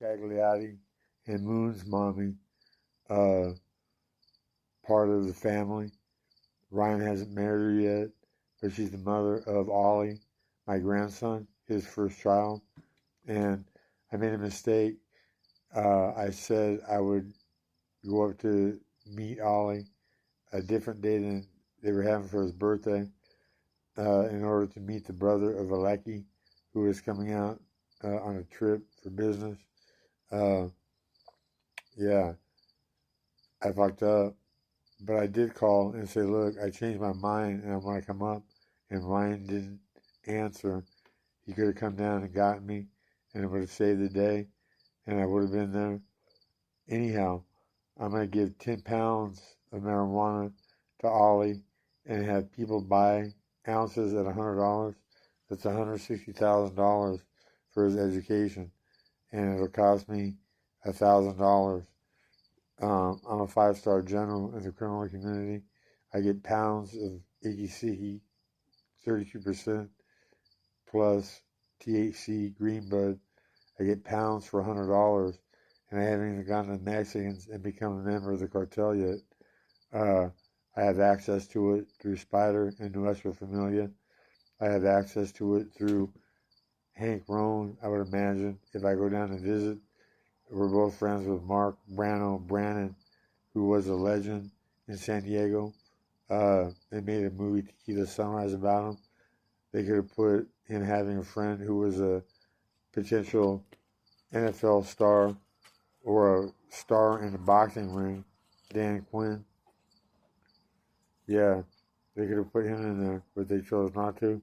Scagliotti and Moon's mommy, uh, part of the family. Ryan hasn't married her yet, but she's the mother of Ollie, my grandson, his first child. And I made a mistake. I said I would go up to meet Ollie a different day than they were having for his birthday, in order to meet the brother of Alecki, who is coming out on a trip for business. Uh, yeah, I fucked up. But I did call and say, look, I changed my mind and I want to come up. And Ryan didn't answer. He could have come down and got me, and it would have saved the day, and I would have been there. Anyhow, I'm going to give 10 pounds of marijuana to Ollie and have people buy ounces at $100. That's $160,000 for his education, and it'll cost me $1,000. I'm a 5-star general in the criminal community. I get pounds of icky, 32% plus THC green bud. I get pounds for $100, and I haven't even gone to the Mexicans and become a member of the cartel yet. I have access to it through Spider and Nuestra Familia. I have access to it through Hank Roan, I would imagine, if I go down and visit. We're both friends with Mark Brannon, who was a legend in San Diego. They made a movie, Tequila Sunrise, about him. They could have put him having a friend who was a potential NFL star or a star in the boxing ring, Danny Quinn. Yeah, they could have put him in there, but they chose not to.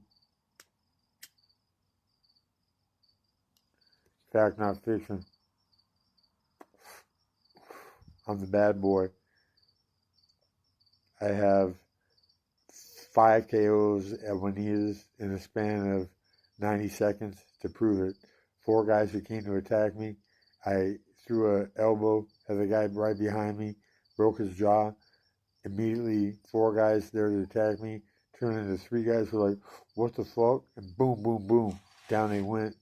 Fact, not fiction. I'm the bad boy. I have 5 KOs at Juanita's in a span of 90 seconds to prove it. 4 guys who came to attack me. I threw an elbow at the guy right behind me, broke his jaw. Immediately, 4 guys there to attack me turned into 3 guys who were like, what the fuck? And boom, boom, boom. Down they went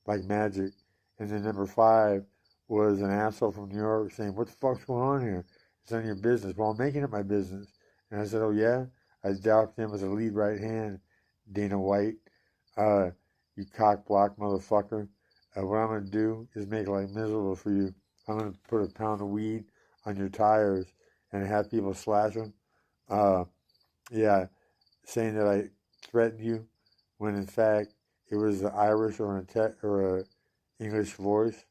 like magic. And then number 5 was an asshole from New York saying, what the fuck's going on here? It's none of your business. Well, I'm making it my business. And I said, oh, yeah? I docked him as a lead right hand, Dana White. You cock block motherfucker. What I'm going to do is make life miserable for you. I'm going to put a pound of weed on your tires and have people slash them. Yeah, saying that I threatened you when in fact it was an Irish or an English voice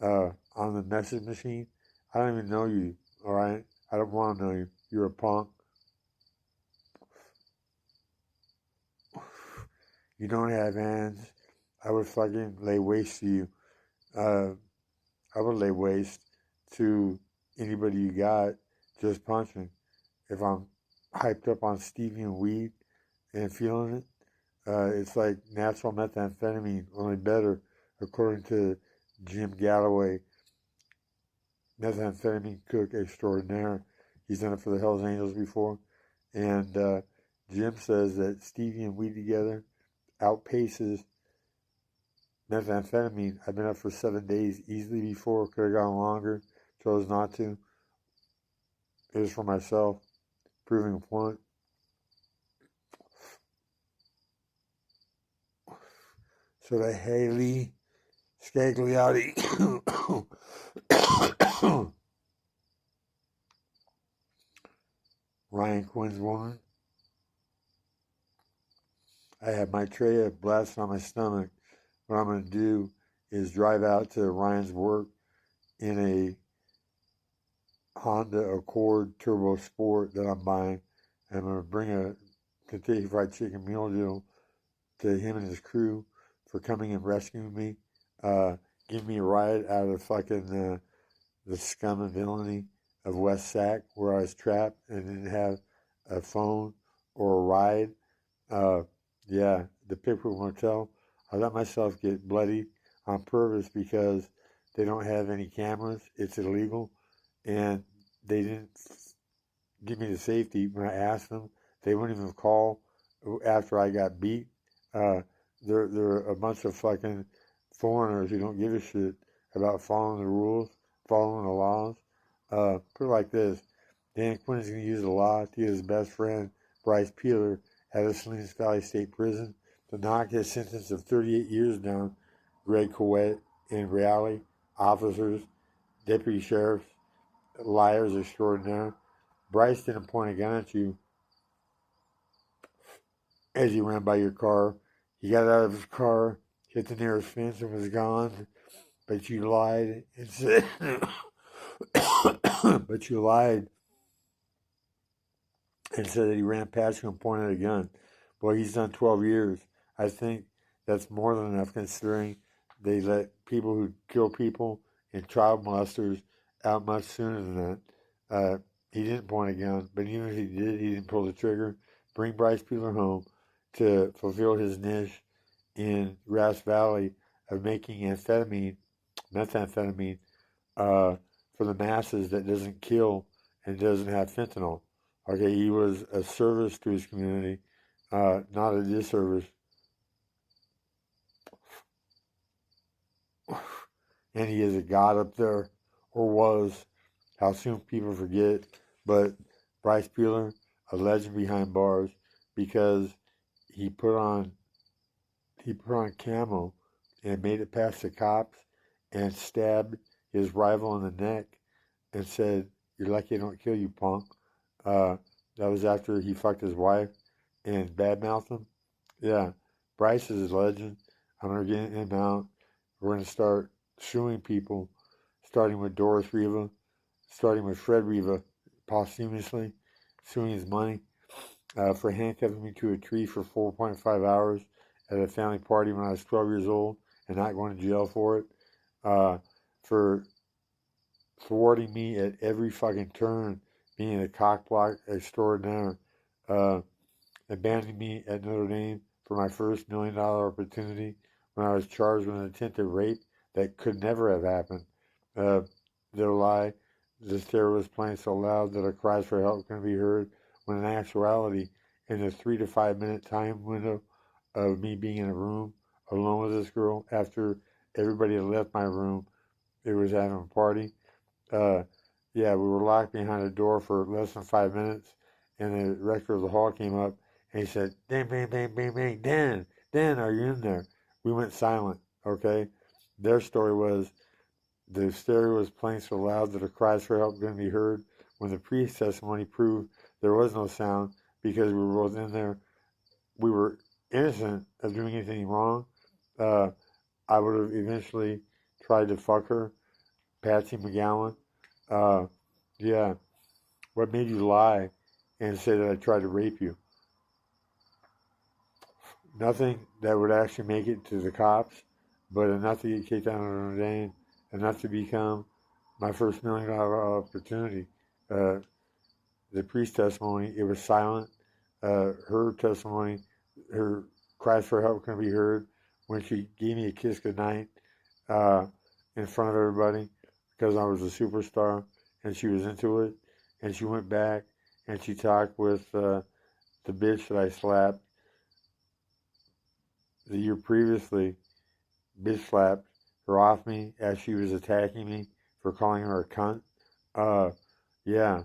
on the message machine. I don't even know you, all right? I don't want to know you. You're a punk. You don't have hands. I would fucking lay waste to you. I would lay waste to anybody you got just punching. If I'm hyped up on stevia and weed and feeling it, it's like natural methamphetamine, only better, according to Jim Galloway, methamphetamine cook extraordinaire. He's done it for the Hells Angels before. And Jim says that stevia and weed together outpaces methamphetamine. I've been up for 7 days easily before. Could have gone longer. Chose not to. It was for myself. Proving a point. So the Hailey Scagliotti Ryan Quinn's woman. I have my tray of blasting on my stomach. What I'm going to do is drive out to Ryan's work in a Honda Accord Turbo Sport that I'm buying. And I'm going to bring a Kentucky Fried Chicken meal deal to him and his crew for coming and rescuing me. Give me a ride out of fucking the scum and villainy of West Sac, where I was trapped and didn't have a phone or a ride. Yeah, the Pickwick Motel. I let myself get bloody on purpose because they don't have any cameras. It's illegal. And they didn't give me the safety when I asked them. They wouldn't even call after I got beat. They're a bunch of fucking foreigners who don't give a shit about following the rules, following the laws. Put it like this. Dan Quinn is going to use the law to get his best friend, Bryce Peeler, out of Salinas Valley State Prison to knock his sentence of 38 years down. Greg Coet and Raleigh, officers, deputy sheriffs, liars extraordinaire. Bryce didn't point a gun at you as he ran by your car. He got out of his car, hit the nearest fence, and was gone. But you lied and said, but you lied and said that he ran past you and pointed a gun. Boy, he's done 12 years. I think that's more than enough considering they let people who kill people and child molesters out much sooner than that. He didn't point a gun, but even if he did, he didn't pull the trigger. Bring Bryce Peeler home to fulfill his niche in Grass Valley of making methamphetamine, for the masses that doesn't kill and doesn't have fentanyl. Okay, he was a service to his community, not a disservice. And he is a god up there, or was. How soon people forget. But Bryce Peeler, a legend behind bars, because he put on camo and made it past the cops and stabbed his rival in the neck and said, "You're lucky I don't kill you, punk." That was after he fucked his wife and badmouthed him. Yeah, Bryce is a legend. I'm going to get him out. We're going to start suing people, starting with Doris Riva, starting with Fred Riva, posthumously, suing his money for handcuffing me to a tree for 4.5 hours at a family party when I was 12 years old and not going to jail for it, for thwarting me at every fucking turn, being a cockblock extraordinaire, abandoning me at Notre Dame for my first $1 million opportunity when I was charged with an attempted rape that could never have happened. Their lie, the stereo was playing so loud that our cries for help couldn't be heard, when in actuality, in the 3 to 5 minute time window of me being in a room alone with this girl, after everybody had left my room, it was having a party. Yeah, we were locked behind a door for less than 5 minutes, and the rector of the hall came up, and he said, "Dan, bang, bang, bang, bang, Dan, are you in there?" We went silent, okay? Their story was, the stereo was playing so loud that our cries for help couldn't be heard, when the priest's testimony proved there was no sound because we were both in there. We were innocent of doing anything wrong. I would have eventually tried to fuck her, Patsy McGowan. Yeah, what made you lie and say that I tried to rape you? Nothing that would actually make it to the cops, but enough to get kicked out of Notre Dame, enough to become my first $1 million opportunity. The priest's testimony, it was silent. Her testimony, her cries for help couldn't be heard when she gave me a kiss goodnight in front of everybody because I was a superstar and she was into it. And she went back and she talked with the bitch that I slapped the year previously. Bitch slapped her off me as she was attacking me for calling her a cunt. Yeah.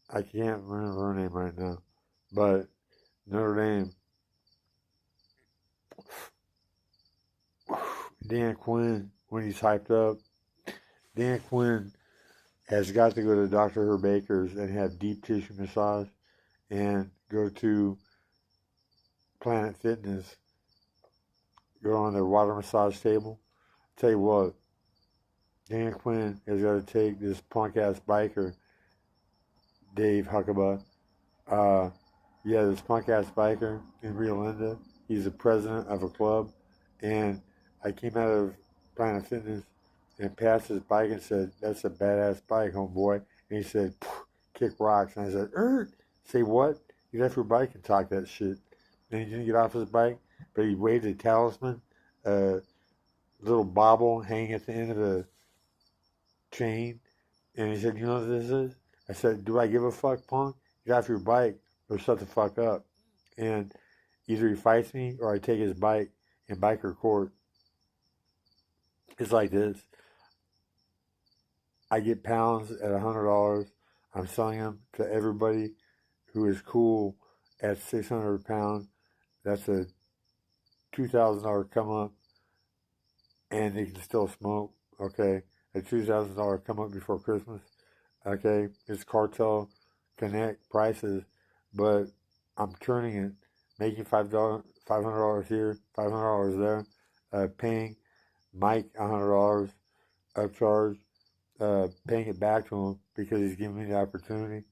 I can't remember her name right now. But Notre Dame. Dan Quinn, when he's hyped up, Dan Quinn has got to go to Dr. Herb Akers and have deep tissue massage and go to Planet Fitness, go on their water massage table. Tell you what, Dan Quinn has got to take this punk-ass biker, Dave Huckabee. This punk-ass biker in Rio Linda, he's the president of a club, and I came out of Planet Fitness and passed his bike and said, "That's a badass bike, homeboy." And he said, "Kick rocks." And I said, Say what? Get off your bike and talk that shit. And he didn't get off his bike, but he waved a talisman, a little bauble hanging at the end of a chain. And he said, "You know what this is?" I said, "Do I give a fuck, punk? Get off your bike or shut the fuck up." And either he fights me or I take his bike in biker court. It's like this. I get pounds at $100. I'm selling them to everybody who is cool at 600 a pound. That's a $2,000 come up, and they can still smoke. Okay, a $2,000 come up before Christmas. Okay, it's cartel connect prices, but I'm turning it, making $500 here, $500 there, paying Mike $100 upcharge, paying it back to him because he's giving me the opportunity.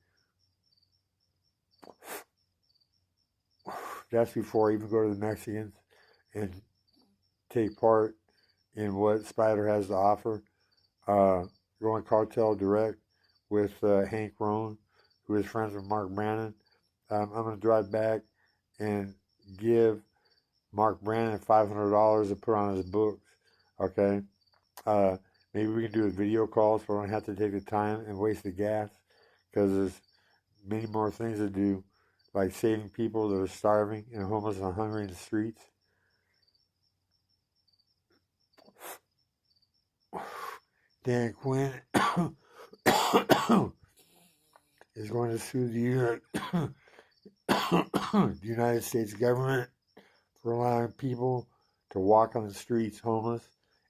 That's before I even go to the Mexicans and take part in what Spider has to offer. Going cartel direct with Hank Roan, who is friends with Mark Brannon. I'm going to drive back and give Mark Brannon $500 to put on his books. Okay? Maybe we can do a video call so I don't have to take the time and waste the gas, because there's many more things to do, like saving people that are starving and homeless and hungry in the streets. Dan Quinn is going to sue the United States government for allowing people to walk on the streets homeless.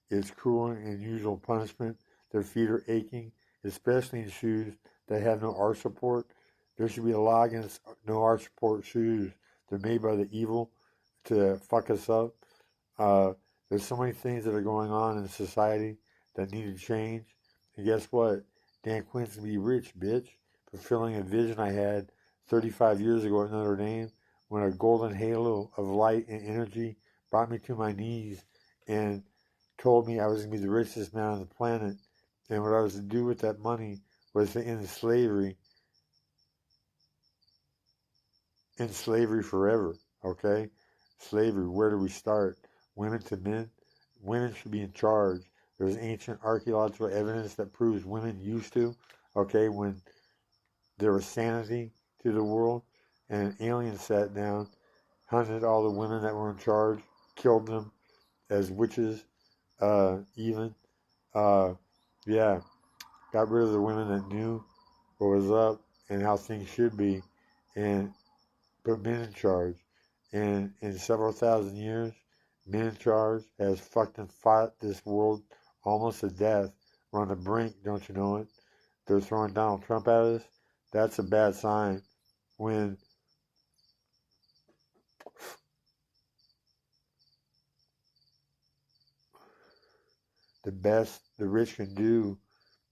It's cruel and unusual punishment. Their feet are aching, especially in shoes that have no arch support. There should be a law against no arch support shoes. They're made by the evil to fuck us up. There's so many things that are going on in society that need to change. And guess what? Dan Quinn's gonna be rich, bitch, fulfilling a vision I had 35 years ago at Notre Dame, when a golden halo of light and energy brought me to my knees and told me I was going to be the richest man on the planet. And what I was to do with that money was to end slavery forever. Okay? Slavery, where do we start? Women to men? Women should be in charge. There's ancient archaeological evidence that proves women used to, okay, when there was sanity to the world, and aliens sat down, hunted all the women that were in charge, killed them as witches, even. Yeah, got rid of the women that knew what was up and how things should be, and put men in charge. And in several thousand years, men in charge has fucked and fought this world almost to death. We're on the brink, don't you know it? They're throwing Donald Trump at us. That's a bad sign. When the best the rich can do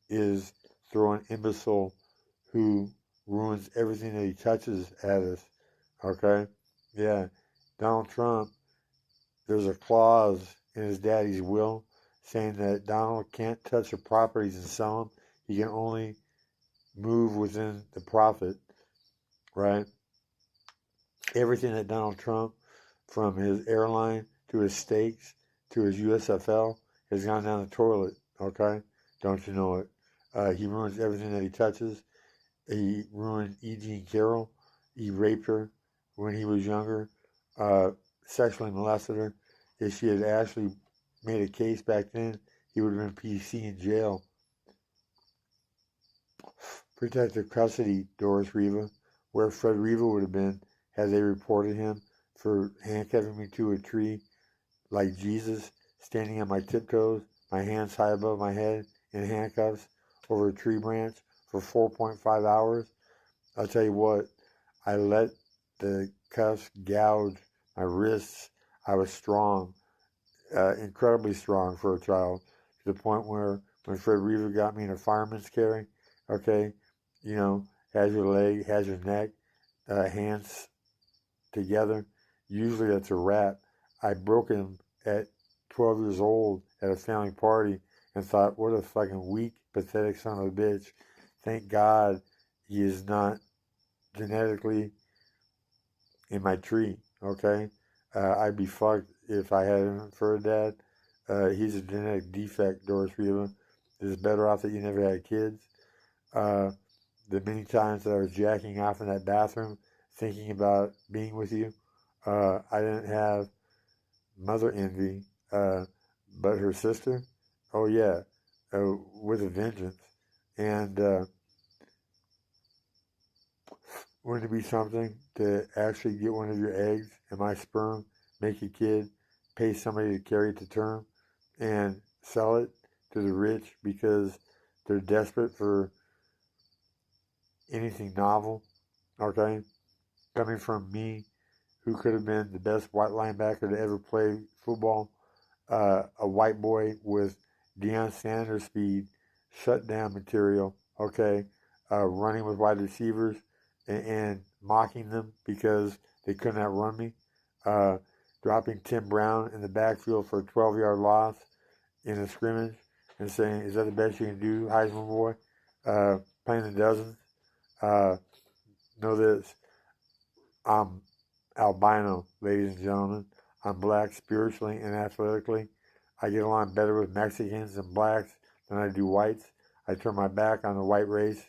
is throw an imbecile who ruins everything that he touches at us. Okay? Yeah. Donald Trump, there's a clause in his daddy's will saying that Donald can't touch the properties and sell them. He can only move within the profit, right? Everything that Donald Trump, from his airline to his steaks to his USFL, has gone down the toilet, okay? Don't you know it? He ruins everything that he touches. He ruined E. Jean Carroll. He raped her when he was younger, sexually molested her. If she had actually made a case back then, he would have been PC in jail. Protective custody, Doris Riva, where Fred Riva would have been had they reported him for handcuffing me to a tree like Jesus, standing on my tiptoes, my hands high above my head, in handcuffs over a tree branch for 4.5 hours. I'll tell you what, I let the cuffs gouge my wrists. I was strong, incredibly strong for a child, to the point where when Fred Reaver got me in a fireman's carry, okay, you know, has your leg, has your neck, hands together, usually that's a wrap. I broke him at 12 years old at a family party and thought, what a fucking weak, pathetic son of a bitch. Thank God he is not genetically in my tree, okay? I'd be fucked if I had him for a dad. He's a genetic defect, Doris Riva. It's better off that you never had kids. The many times that I was jacking off in that bathroom, thinking about being with you, I didn't have mother envy, but her sister, Oh yeah, with a vengeance. And wouldn't it be something to actually get one of your eggs and my sperm, make a kid, pay somebody to carry it to term, and sell it to the rich because they're desperate for anything novel? Okay, coming from me, who could have been the best white linebacker to ever play football, a white boy with Deion Sanders speed, shutdown material, okay, running with wide receivers and mocking them because they couldn't outrun me, uh, dropping Tim Brown in the backfield for a 12-yard loss in a scrimmage and saying, is that the best you can do, Heisman boy? Playing the dozens. Uh, know this, I'm albino, ladies and gentlemen. I'm black spiritually and athletically. I get along better with Mexicans and blacks than I do whites. I turn my back on the white race,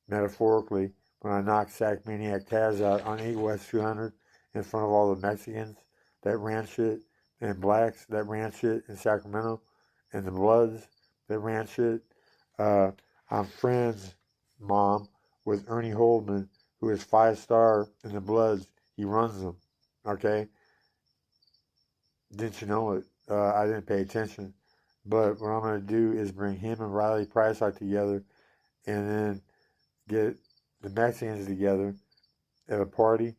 metaphorically, when I knocked Sack Maniac Taz out on 8 West 200 in front of all the Mexicans that ran shit, and blacks that ran shit in Sacramento, and the Bloods that ran shit. I'm friends, Mom, with Ernie Holdman, who is 5-star in the Bloods. He runs them, okay? Didn't you know it? I didn't pay attention. But what I'm going to do is bring him and Riley Pricelock together and then get the Mexicans together at a party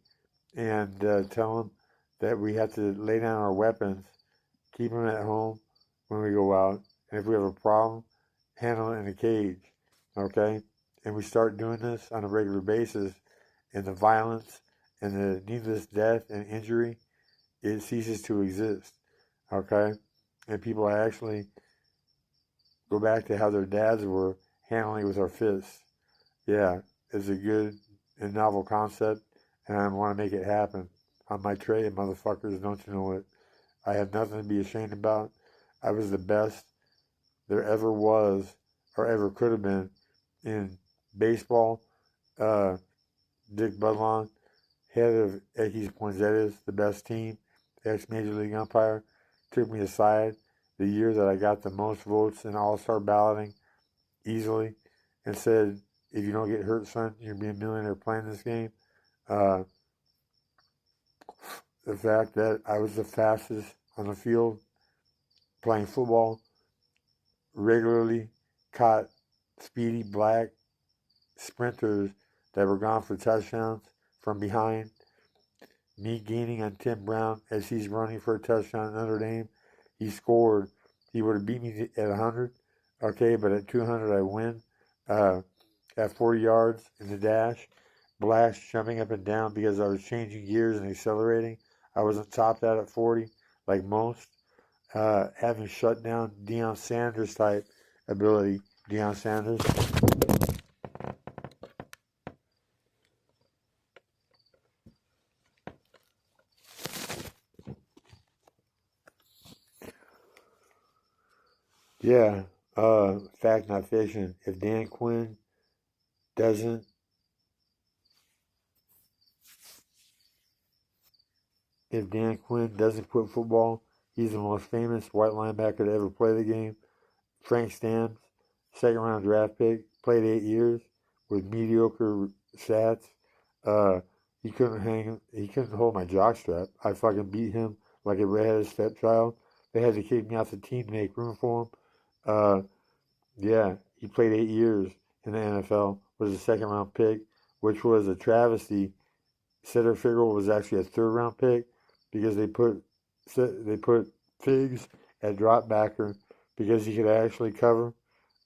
and tell them that we have to lay down our weapons, keep them at home when we go out, and if we have a problem, handle it in a cage, okay? And we start doing this on a regular basis, and the violence and the needless death and injury, it ceases to exist, okay? And people actually go back to how their dads were handling it with our fists. Yeah, it's a good and novel concept, and I want to make it happen. On my tray, motherfuckers, don't you know it? I have nothing to be ashamed about. I was the best there ever was, or ever could have been, in baseball. Uh, Dick Budlong, head of Yankees Poinsettias, the best team, ex-Major League umpire, took me aside the year that I got the most votes in all-star balloting easily and said, if you don't get hurt, son, you're going to be a millionaire playing this game. Uh, the fact that I was the fastest on the field playing football, regularly caught speedy black sprinters that were gone for touchdowns from behind, me gaining on Tim Brown as he's running for a touchdown at Notre Dame. He scored. He would have beat me at 100, okay, but at 200 I win. At 40 yards in the dash, blacks jumping up and down because I was changing gears and accelerating. I wasn't topped out at 40 like most. Having shut down Deion Sanders type ability. Deion Sanders. Yeah, fact not fiction. Doesn't, if Dan Quinn doesn't quit football, he's the most famous white linebacker to ever play the game. Frank Stamps, second round draft pick, played 8 years with mediocre stats. Uh, he couldn't hang. He couldn't hold my jockstrap. I fucking beat him like a redheaded stepchild. They had to kick me off the team to make room for him. Uh, yeah, he played 8 years in the NFL. Was a second round pick, which was a travesty. Cedar Fickle was actually a third round pick because they put Figs at drop backer because he could actually cover.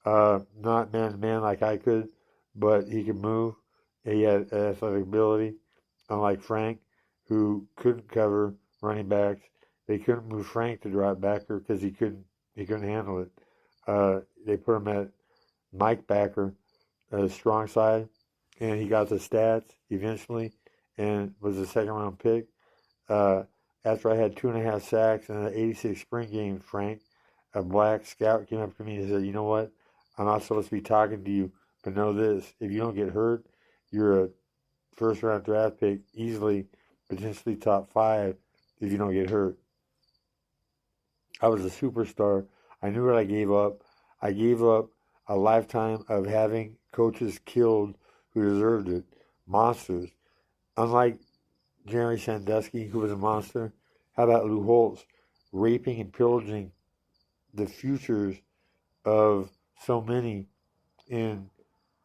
Not man to man like I could, but he could move. He had athletic ability, unlike Frank, who couldn't cover running backs. They couldn't move Frank to drop backer because he couldn't handle it. They put him at Mike backer, strong side, and he got the stats eventually, and was a second round pick. Uh, After I had 2.5 sacks in an '86 spring game, Frank, a black scout, came up to me and said, "You know what? I'm not supposed to be talking to you, but know this: if you don't get hurt, you're a first round draft pick, easily, potentially top 5 if you don't get hurt." I was a superstar. I knew what I gave up. I gave up a lifetime of having coaches killed who deserved it. Monsters. Unlike Jerry Sandusky, who was a monster, how about Lou Holtz raping and pillaging the futures of so many in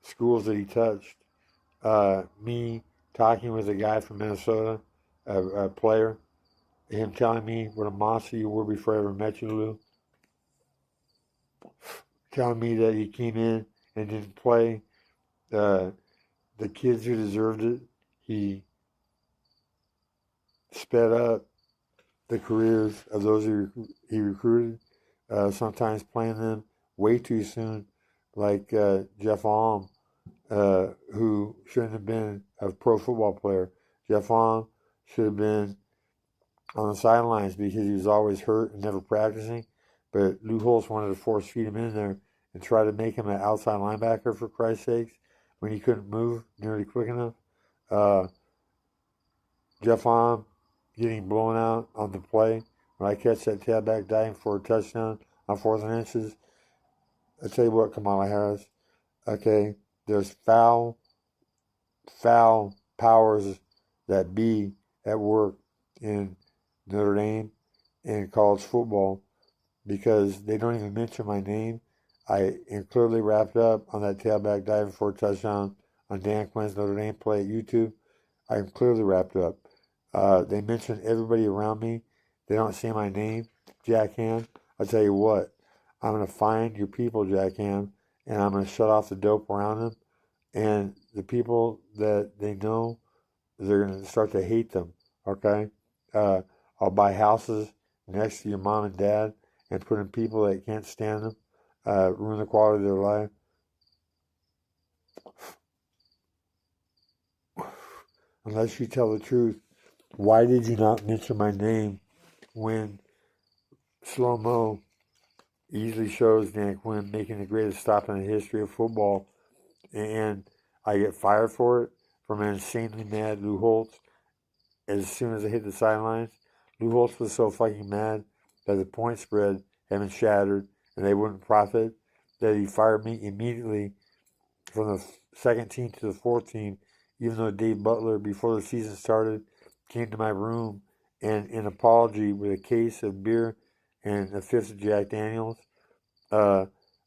schools that he touched? Me talking with a guy from Minnesota, a player, him telling me what a monster you were before I ever met you, Lou. Telling me that he came in and didn't play the kids who deserved it. He sped up the careers of those he recruited, sometimes playing them way too soon, like Jeff Alm, who shouldn't have been a pro football player. Jeff Alm should have been on the sidelines because he was always hurt and never practicing. But Lou Holtz wanted to force feed him in there and try to make him an outside linebacker, for Christ's sakes, when he couldn't move nearly quick enough. Jeff Alm getting blown out on the play when I catch that tailback diving for a touchdown on 4th and inches. I tell you what, Kamala Harris, okay, there's foul powers that be at work in Notre Dame and college football because they don't even mention my name. I am clearly wrapped up on that tailback diving for a touchdown on Dan Quinn's Notre Dame play at YouTube. I am clearly wrapped up. They mention everybody around me. They don't say my name, Jack Ham. I'll tell you what, I'm going to find your people, Jack Ham, and I'm going to shut off the dope around them. And the people that they know, they're going to start to hate them, okay? I'll buy houses next to your mom and dad and put in people that can't stand them, ruin the quality of their life. Unless you tell the truth, why did you not mention my name when slow-mo easily shows Dan Quinn making the greatest stop in the history of football, and I get fired for it from an insanely mad Lou Holtz as soon as I hit the sidelines? Lou Holtz was so fucking mad that the point spread had been shattered and they wouldn't profit that he fired me immediately from the second team to the fourth team, even though Dave Butler, before the season started, came to my room and in apology with a case of beer and a fifth of Jack Daniels,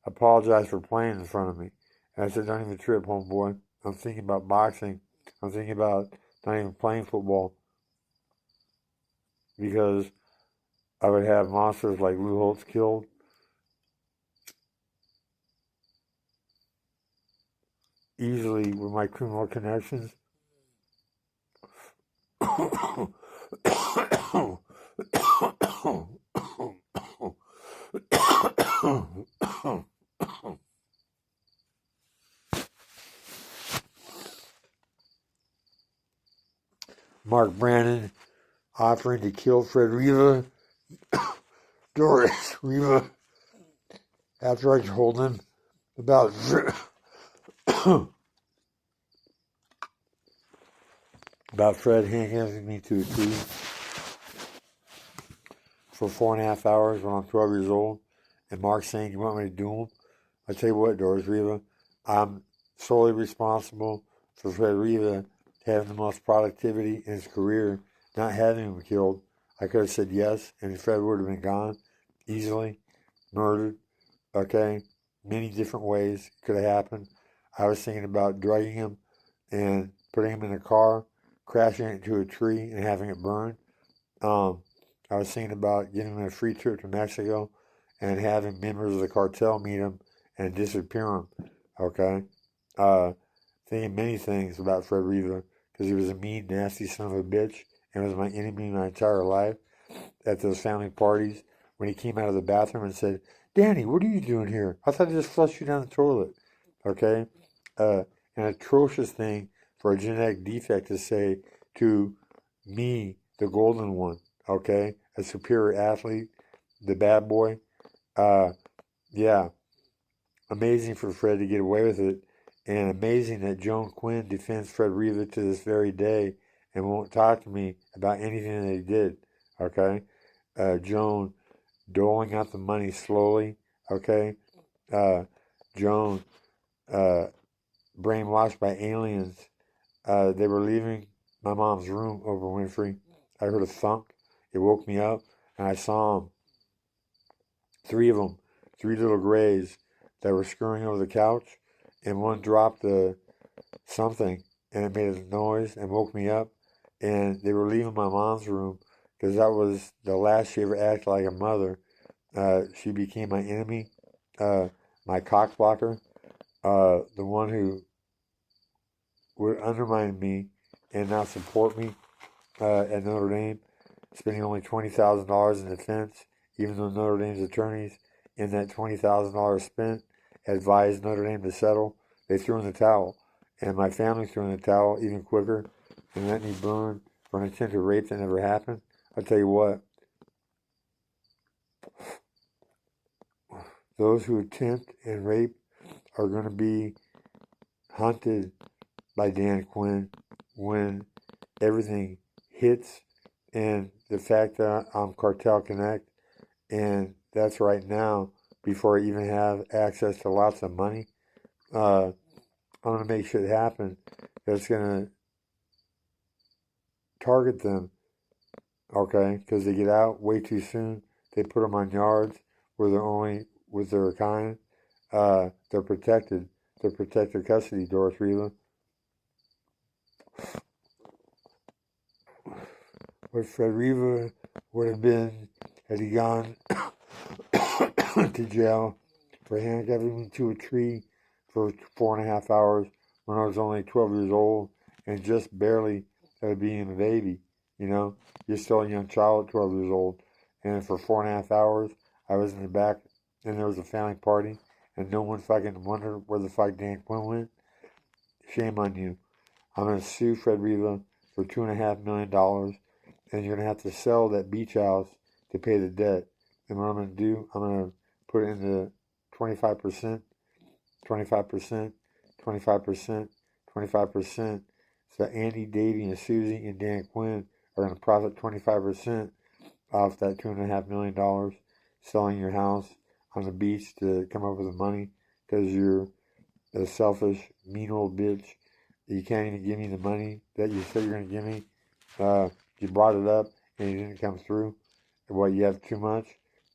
apologized for playing in front of me. And I said, don't even trip, homeboy. I'm thinking about boxing. I'm thinking about not even playing football because I would have monsters like Lou Holtz killed. Easily with my criminal connections. Mark Brannon offering to kill Fred Riva. Doris Riva, after I told him about Fred handcuffing me to a tree for 4.5 hours when I'm 12 years old, and Mark saying, you want me to do him? I tell you what, Doris Riva, I'm solely responsible for Fred Riva having the most productivity in his career, not having him killed. I could have said yes, and Fred would have been gone easily, murdered, okay? Many different ways could have happened. I was thinking about drugging him and putting him in a car, crashing it into a tree and having it burn. I was thinking about giving him a free trip to Mexico and having members of the cartel meet him and disappear him, okay? Thinking many things about Fred Riva because he was a mean, nasty son of a bitch and was my enemy my entire life at those family parties when he came out of the bathroom and said, Danny, what are you doing here? I thought I just flushed you down the toilet, okay? An atrocious thing for a genetic defect to say to me, the golden one, okay? A superior athlete, the bad boy. Yeah, amazing for Fred to get away with it, and amazing that Joan Quinn defends Fred Riva to this very day and won't talk to me about anything that he did, okay? Joan doling out the money slowly okay? Joan, brainwashed by aliens. They were leaving my mom's room, Oprah Winfrey. I heard a thunk. It woke me up, and I saw them. Three of them, three little grays that were scurrying over the couch, and one dropped something, and it made a noise and woke me up. And they were leaving my mom's room because that was the last she ever acted like a mother. She became my enemy, my cock blocker, the one who would undermine me and not support me at Notre Dame, spending only $20,000 in defense, even though Notre Dame's attorneys in that $20,000 spent advised Notre Dame to settle. They threw in the towel, and my family threw in the towel even quicker and let me burn for an attempted rape that never happened. I'll tell you what, those who attempt and rape are going to be hunted by Dan Quinn when everything hits, and the fact that I'm Cartel Connect, and that's right now before I even have access to lots of money. I'm going to make shit happen that's going to target them, okay? Because they get out way too soon. They put them on yards where they're only with their kind. They're protected. They're protected custody, Doris Reva. What Fred Reva would have been had he gone to jail for handcuffing me to a tree for 4.5 hours when I was only 12 years old and just barely being a baby. You know, you're still a young child at 12 years old. And for 4.5 hours, I was in the back and there was a family party and no one fucking wondered where the fuck Dan Quinn went. Shame on you. I'm going to sue Fred Reva for $2.5 million. And you're going to have to sell that beach house to pay the debt. And what I'm going to do, I'm going to put it into 25%, 25%, 25%, 25%. So Andy, Davey, and Susie and Dan Quinn are going to profit 25% off that $2.5 million selling your house on the beach to come up with the money because you're a selfish, mean old bitch. You can't even give me the money that you said you're going to give me. You brought it up and you didn't come through. What, you have too much?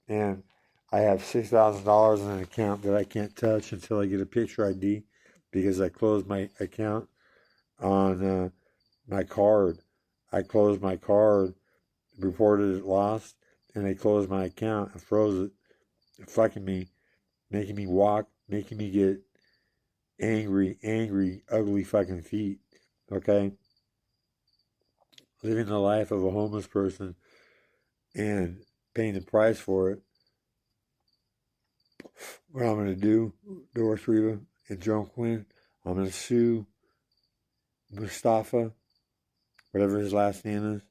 And I have $6,000 in an account that I can't touch until I get a picture ID because I closed my account on my card. I closed my card, reported it lost, and they closed my account and froze it, fucking me, making me walk, making me get angry, ugly fucking feet, okay? Living the life of a homeless person and paying the price for it. What I'm going to do, Doris Reva and Joan Quinn, I'm going to sue Mustafa, whatever his last name is.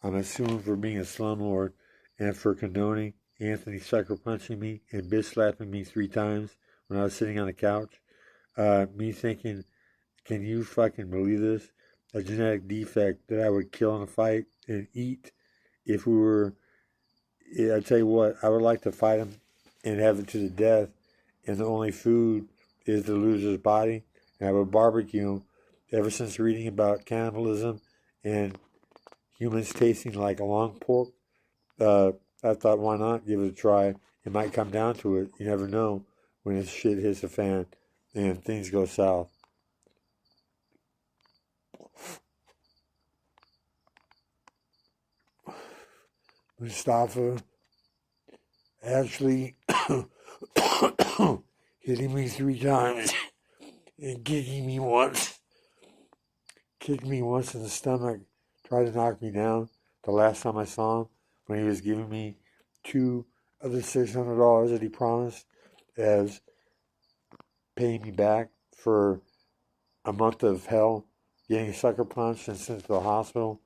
I'm going to sue him for being a slumlord and for condoning Anthony sucker punching me and bitch slapping me 3 times when I was sitting on the couch. Me thinking, can you fucking believe this? A genetic defect that I would kill in a fight and eat if we were. I tell you what, I would like to fight him and have it to the death, and the only food is the loser's body, and I would barbecue him. Ever since reading about cannibalism and humans tasting like a long pork, I thought, why not give it a try? It might come down to it. You never know when this shit hits the fan and things go south. Mustafa actually hitting me 3 times and kicking me once. Kicked me once in the stomach, tried to knock me down. The last time I saw him, when he was giving me 2 of the $600 that he promised as paying me back for a month of hell, getting sucker punched and sent to the hospital.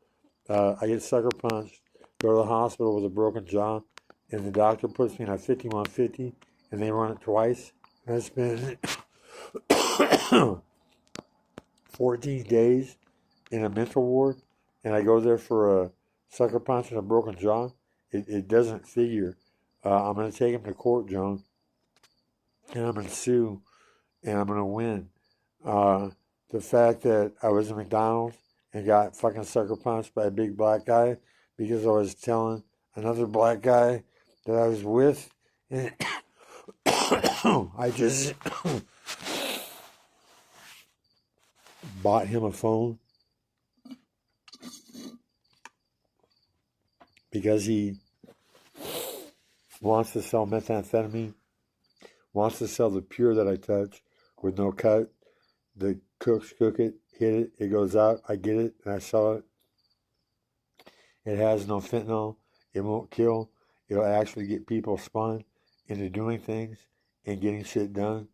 I get sucker punched, go to the hospital with a broken jaw, and the doctor puts me on a 5150, and they run it twice. That's been 14 days in a mental ward, and I go there for a sucker punch and a broken jaw. It doesn't figure. I'm going to take him to court, Joan. and I'm going to sue, and I'm going to win. The fact that I was in McDonald's and got fucking sucker punched by a big black guy because I was telling another black guy that I was with, and I just bought him a phone because he wants to sell methamphetamine, wants to sell the pure that I touch with no cut. The cooks cook it, hit it, it goes out, I get it, and I sell it. It has no fentanyl, it won't kill, it'll actually get people spun into doing things and getting shit done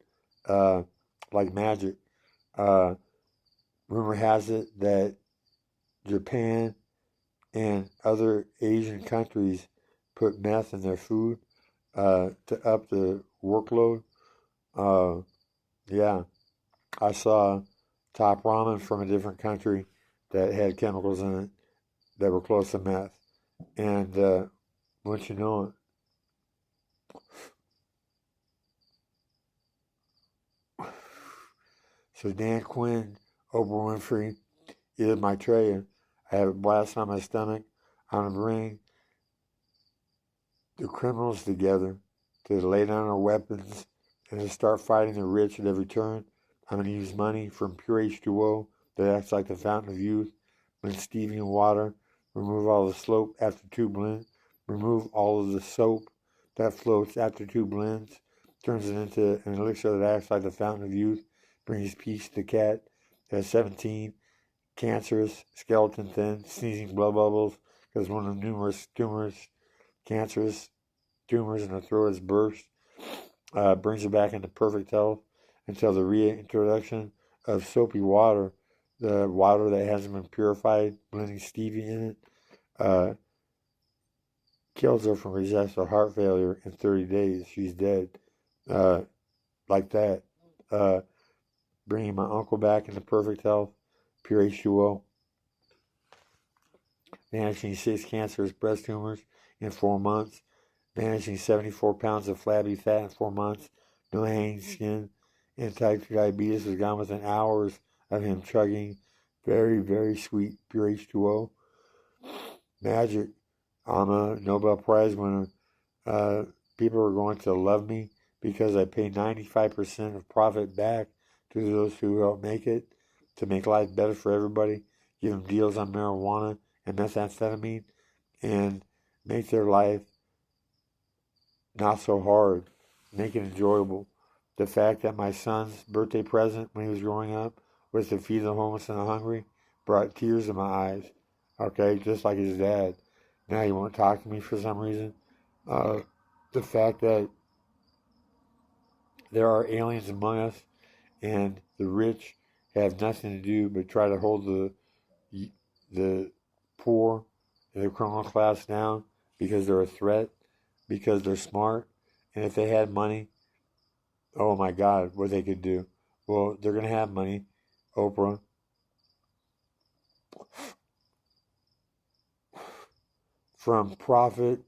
like magic. Uh, rumor has it that Japan and other Asian countries put meth in their food to up the workload. Yeah, I saw top ramen from a different country that had chemicals in it that were close to meth. And once you know it. So Dan Quinn, Oprah Winfrey, is my tray. I have a blast on my stomach. I'm going to bring the criminals together to lay down our weapons and to start fighting the rich at every turn. I'm going to use money from pure H2O that acts like the fountain of youth, blend stevia and water, remove all the slope after 2 blends, remove all of the soap that floats after 2 blends, turns it into an elixir that acts like the fountain of youth, brings peace to the cat, has 17 cancerous, skeleton thin, sneezing blood bubbles, because one of the numerous cancerous tumors in the throat is burst, brings it back into perfect health until the reintroduction of soapy water, the water that hasn't been purified, blending stevia in it, kills her from congestive heart failure in 30 days. She's dead. Like that. Bringing my uncle back into perfect health, pure H2O. Managing 6 cancerous breast tumors in 4 months. Managing 74 pounds of flabby fat in 4 months. No hanging skin. And type 2 diabetes was gone within hours of him chugging very, very sweet pure H2O. Magic. I'm a Nobel Prize winner. People are going to love me because I pay 95% of profit back to those who help make it, to make life better for everybody, give them deals on marijuana and methamphetamine, and make their life not so hard, make it enjoyable. The fact that my son's birthday present when he was growing up was to feed the homeless and the hungry brought tears to my eyes, okay, just like his dad. Now he won't talk to me for some reason. The fact that there are aliens among us and the rich have nothing to do but try to hold the poor and the criminal class down because they're a threat, because they're smart, and if they had money, oh my God, what they could do. Well, they're going to have money. Oprah. From profit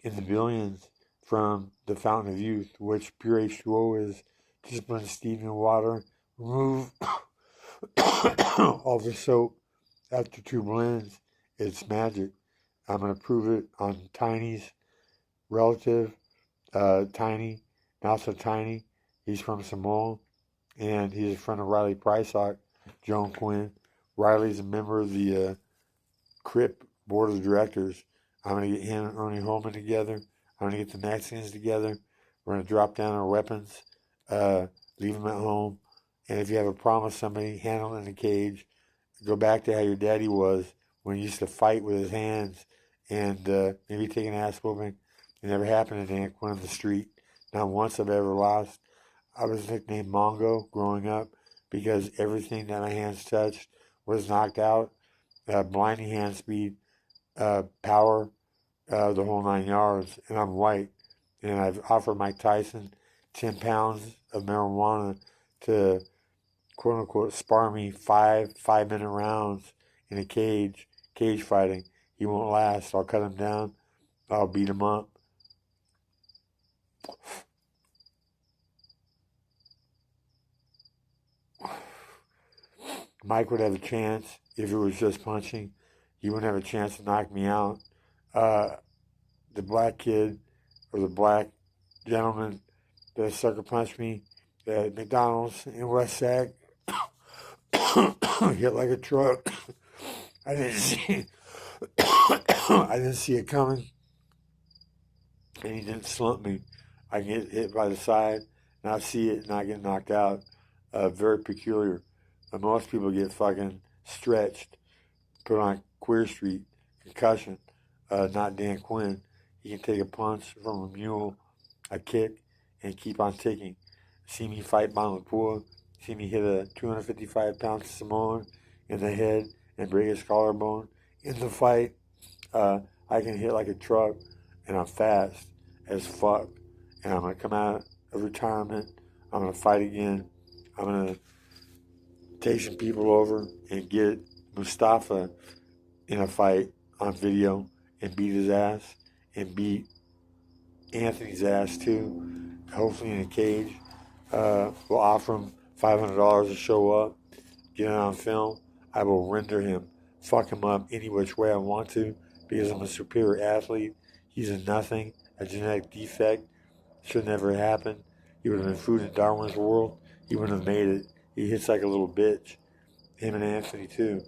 in the billions from the fountain of youth, which pure H2O is. Just blend stevia water, remove all the soap after 2 blends. It's magic. I'm going to prove it on Tiny's relative, Tiny, not so tiny. He's from Samoa, and he's a friend of Riley Prysock, Joan Quinn. Riley's a member of the CRIP board of directors. I'm going to get him and Ernie Holman together. I'm going to get the Mexicans together. We're going to drop down our weapons, leave them at home. And if you have a problem with somebody, handle it in a cage. Go back to how your daddy was when he used to fight with his hands and maybe take an ass whooping. It never happened to Dan Quinn on the street. Not once I've ever lost. I was nicknamed Mongo growing up because everything that my hands touched was knocked out. Blinding hand speed, power, the whole 9 yards. And I'm white. And I've offered Mike Tyson 10 pounds of marijuana to quote unquote spar me 5-minute rounds in a cage fighting. He won't last. I'll cut him down. I'll beat him up. Mike would have a chance if it was just punching. He wouldn't have a chance to knock me out. Uh, the black kid or the black gentleman that sucker punched me at McDonald's in West Sac hit like a truck. I didn't see I didn't see it coming, and he didn't slump me. I get hit by the side, not see it, not get knocked out. Very peculiar. Most people get fucking stretched, put on Queer Street, concussion. Not Dan Quinn. He can take a punch from a mule, a kick, and keep on ticking. See me fight Bon Lapua. See me hit a 255-pound Samoan in the head and break his collarbone. In the fight, I can hit like a truck, and I'm fast as fuck. And I'm going to come out of retirement. I'm going to fight again. I'm going to take some people over and get Mustafa in a fight on video and beat his ass and beat Anthony's ass too, hopefully in a cage. We'll offer him $500 to show up, get it on film. I will render him, fuck him up any which way I want to because I'm a superior athlete. He's a nothing, a genetic defect. Should never happen. He would have been food in Darwin's world. He wouldn't have made it. He hits like a little bitch. Him and Anthony too.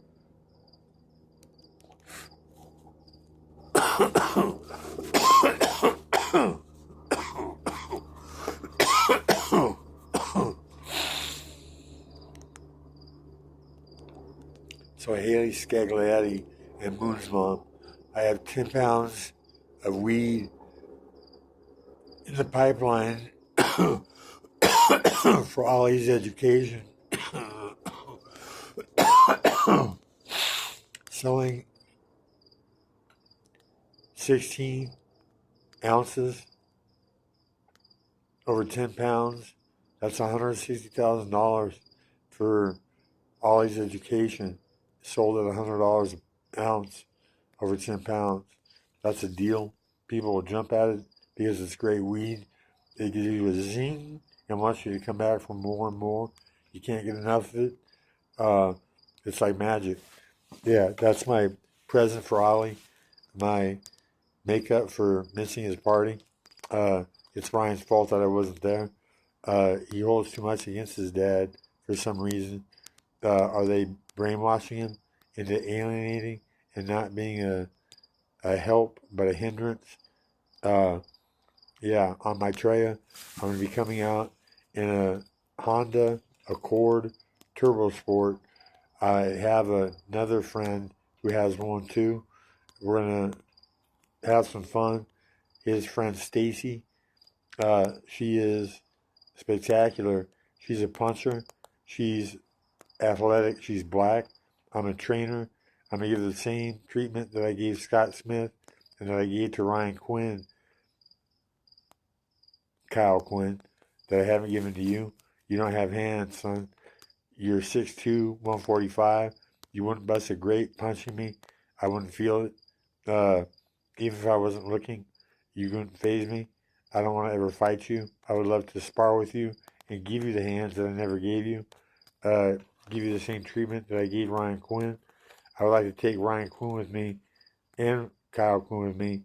So Hailey Scagliotti and Moon's mom. I have 10 pounds of weed in the pipeline for Ollie's education. Selling 16 ounces over 10 pounds. That's $160,000 for Ollie's education. Sold at $100 an ounce over 10 pounds. That's a deal. People will jump at it because it's great weed. They give you a zing and want you to come back for more and more. You can't get enough of it. It's like magic. Yeah, that's my present for Ollie. My makeup for missing his party. It's Ryan's fault that I wasn't there. He holds too much against his dad for some reason. Are they brainwashing him into alienating and not being a help but a hindrance? Yeah, on my Treya, I'm going to be coming out in a Honda Accord Turbo Sport. I have another friend who has one too. We're going to have some fun. His friend Stacy, she is spectacular. She's a puncher. She's athletic. She's black. I'm a trainer. I'm going to give her the same treatment that I gave Scott Smith and that I gave to Ryan Quinn, Kyle Quinn, that I haven't given to you. You don't have hands, son. You're 6'2", 145. You wouldn't bust a grape punching me. I wouldn't feel it. Even if I wasn't looking, you couldn't faze me. I don't want to ever fight you. I would love to spar with you and give you the hands that I never gave you. Give you the same treatment that I gave Ryan Quinn. I would like to take Ryan Quinn with me and Kyle Quinn with me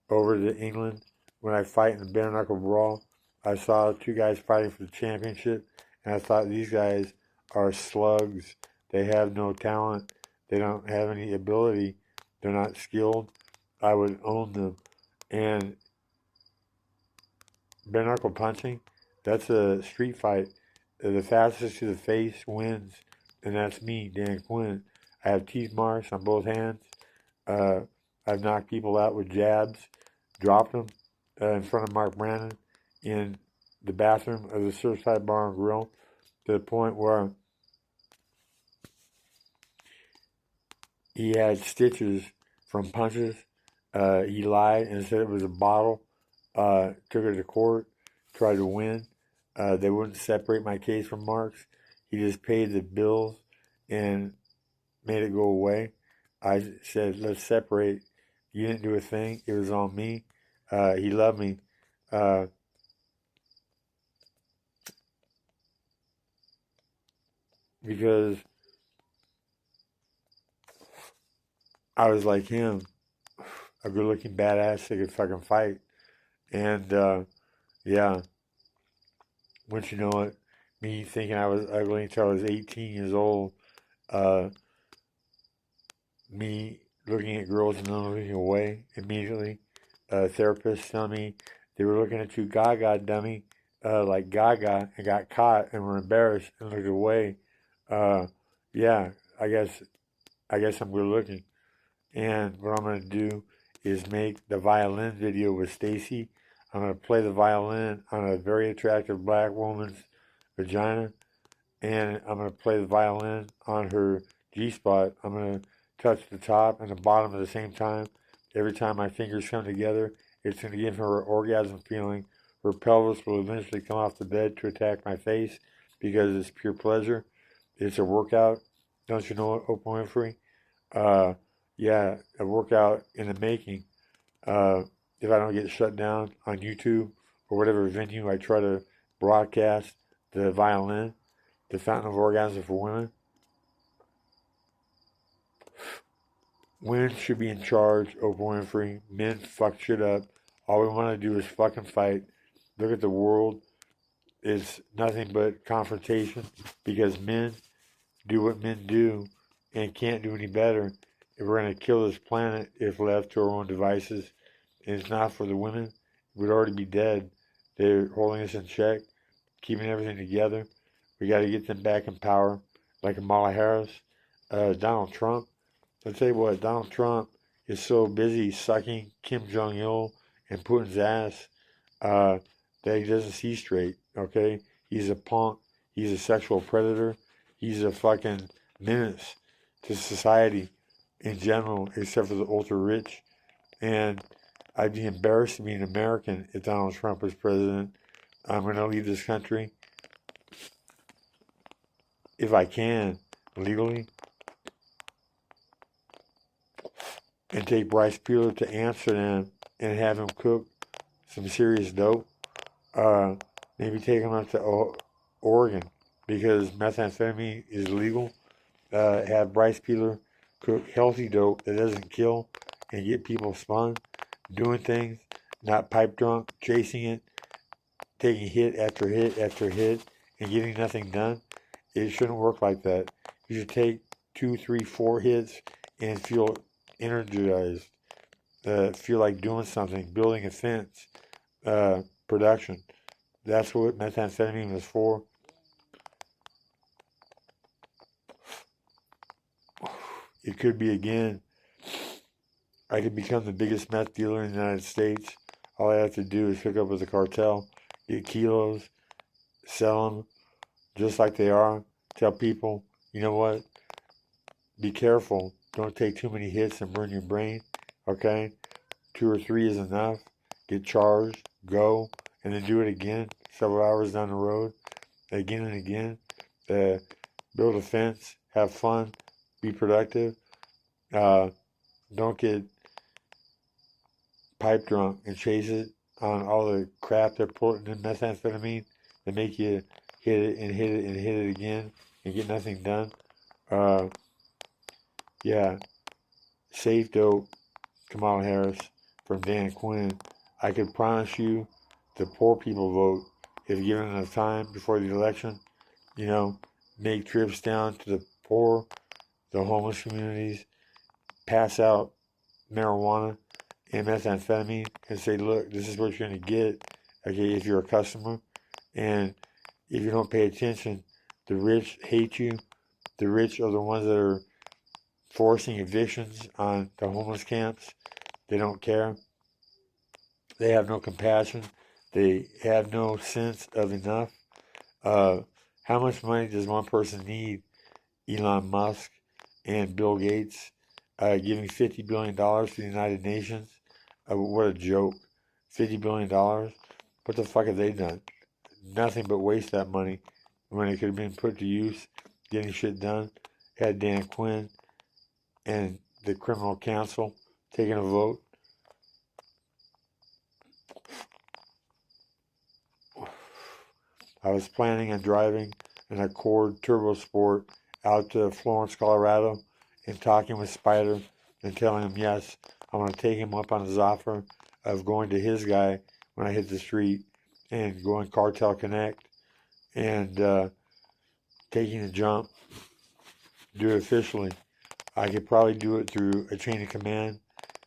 over to England when I fight in the bare knuckle brawl. I saw two guys fighting for the championship, and I thought these guys are slugs. They have no talent. They don't have any ability. They're not skilled. I would own them. And bare knuckle punching, that's a street fight. The fastest to the face wins, and that's me, Dan Quinn. I have teeth marks on both hands. I've knocked people out with jabs, dropped them in front of Mark Brandon in the bathroom of the Surfside Bar and Grill to the point where he had stitches from punches. He lied and said it was a bottle. Took it to court, tried to win. They wouldn't separate my case from Mark's. He just paid the bills and made it go away. I said, let's separate. You didn't do a thing. It was on me. He loved me. Because I was like him, a good-looking badass that could fucking fight. And yeah, once you know it, me thinking I was ugly until I was 18 years old, uh, me looking at girls and then looking away immediately. Therapists telling me they were looking at you, Gaga, dummy, like Gaga, and got caught and were embarrassed and looked away. Uh, yeah, I guess I'm good looking. And what I'm gonna do is make the violin video with Stacy. I'm gonna play the violin on a very attractive black woman's vagina, and I'm going to play the violin on her G spot. I'm going to touch the top and the bottom at the same time. Every time my fingers come together, it's going to give her an orgasm feeling. Her pelvis will eventually come off the bed to attack my face because it's pure pleasure. It's a workout. Don't you know, Oprah Winfrey? Uh, yeah, a workout in the making. Uh, if I don't get shut down on YouTube or whatever venue I try to broadcast the violin, the Fountain of Orgasm for Women. Women should be in charge, Oprah Winfrey. Men fuck shit up. All we want to do is fucking fight. Look at the world. It's nothing but confrontation because men do what men do and can't do any better. If we're going to kill this planet if left to our own devices, and it's not for the women, we'd already be dead. They're holding us in check, keeping everything together. We got to get them back in power, like Kamala Harris, Donald Trump. I'll tell you what, Donald Trump is so busy sucking Kim Jong-il and Putin's ass that he doesn't see straight, okay? He's a punk. He's a sexual predator. He's a fucking menace to society in general, except for the ultra-rich. And I'd be embarrassed to be an American if Donald Trump was president. I'm going to leave this country if I can, legally, and take Bryce Peeler to Amsterdam and have him cook some serious dope. Maybe take him up to Oregon because methamphetamine is legal. Have Bryce Peeler cook healthy dope that doesn't kill and get people spun, doing things, not pipe drunk, chasing it, taking hit after hit after hit, and getting nothing done. It shouldn't work like that. You should take 2, 3, 4 hits and feel energized, feel like doing something, building a fence, production. That's what methamphetamine was for. It could be again. I could become the biggest meth dealer in the United States. All I have to do is hook up with the cartel, get kilos, sell them just like they are. Tell people, you know what? Be careful. Don't take too many hits and burn your brain. Okay? 2 or 3 is enough. Get charged, go, and then do it again several hours down the road, again and again. Build a fence, have fun, be productive. Don't get pipe drunk and chase it on all the crap they're putting in methamphetamine that make you hit it and hit it and hit it again and get nothing done. Yeah, safe dope, Kamala Harris from Danny Quinn. I could promise you the poor people vote if given enough time before the election. You know, make trips down to the poor, the homeless communities, pass out marijuana and methamphetamine and say, look, this is what you're going to get, okay, if you're a customer. And if you don't pay attention, the rich hate you. The rich are the ones that are forcing evictions on the homeless camps. They don't care. They have no compassion. They have no sense of enough. How much money does one person need? Elon Musk and Bill Gates giving $50 billion to the United Nations. What a joke. $50 billion? What the fuck have they done? Nothing but waste that money when it could have been put to use, getting shit done. Had Dan Quinn and the criminal council taking a vote. I was planning on driving an Accord Turbo Sport out to Florence, Colorado, and talking with Spider and telling him, yes, I want to take him up on his offer of going to his guy when I hit the street and going Cartel Connect and taking the jump, do it officially. I could probably do it through a chain of command.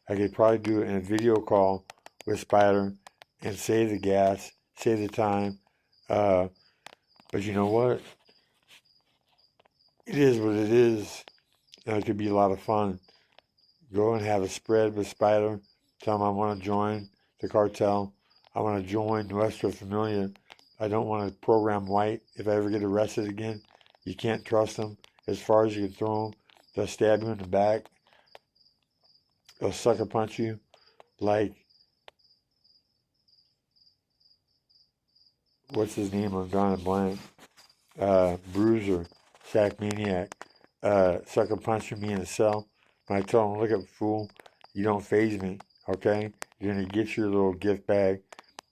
I could probably do it in a video call with Spider and save the gas, save the time. But you know what? It is what it is. And it could be a lot of fun. Go and have a spread with Spider. Tell him I want to join the cartel. I want to join Nuestra Familia. I don't want to program white. If I ever get arrested again, you can't trust them. As far as you can throw them, they'll stab you in the back. They'll sucker punch you like, what's his name? I'm drawing a blank. Bruiser, Sack Maniac, sucker punching me in the cell. And I told him, look up, fool, you don't faze me, okay? You're going to get your little gift bag,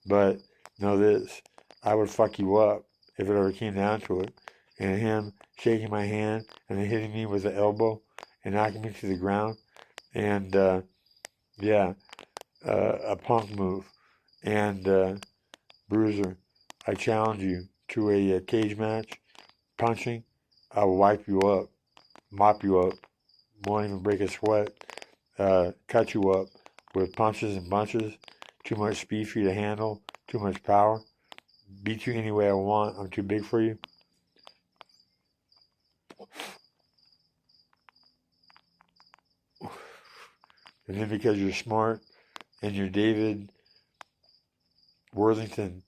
but know this, I would fuck you up if it ever came down to it. And him shaking my hand and then hitting me with the elbow and knocking me to the ground. And, a punk move. And, Bruiser, I challenge you to a cage match, punching. I will wipe you up, mop you up, won't even break a sweat, cut you up with punches and bunches, too much speed for you to handle, too much power, beat you any way I want, I'm too big for you. And then because you're smart and you're David Worthington,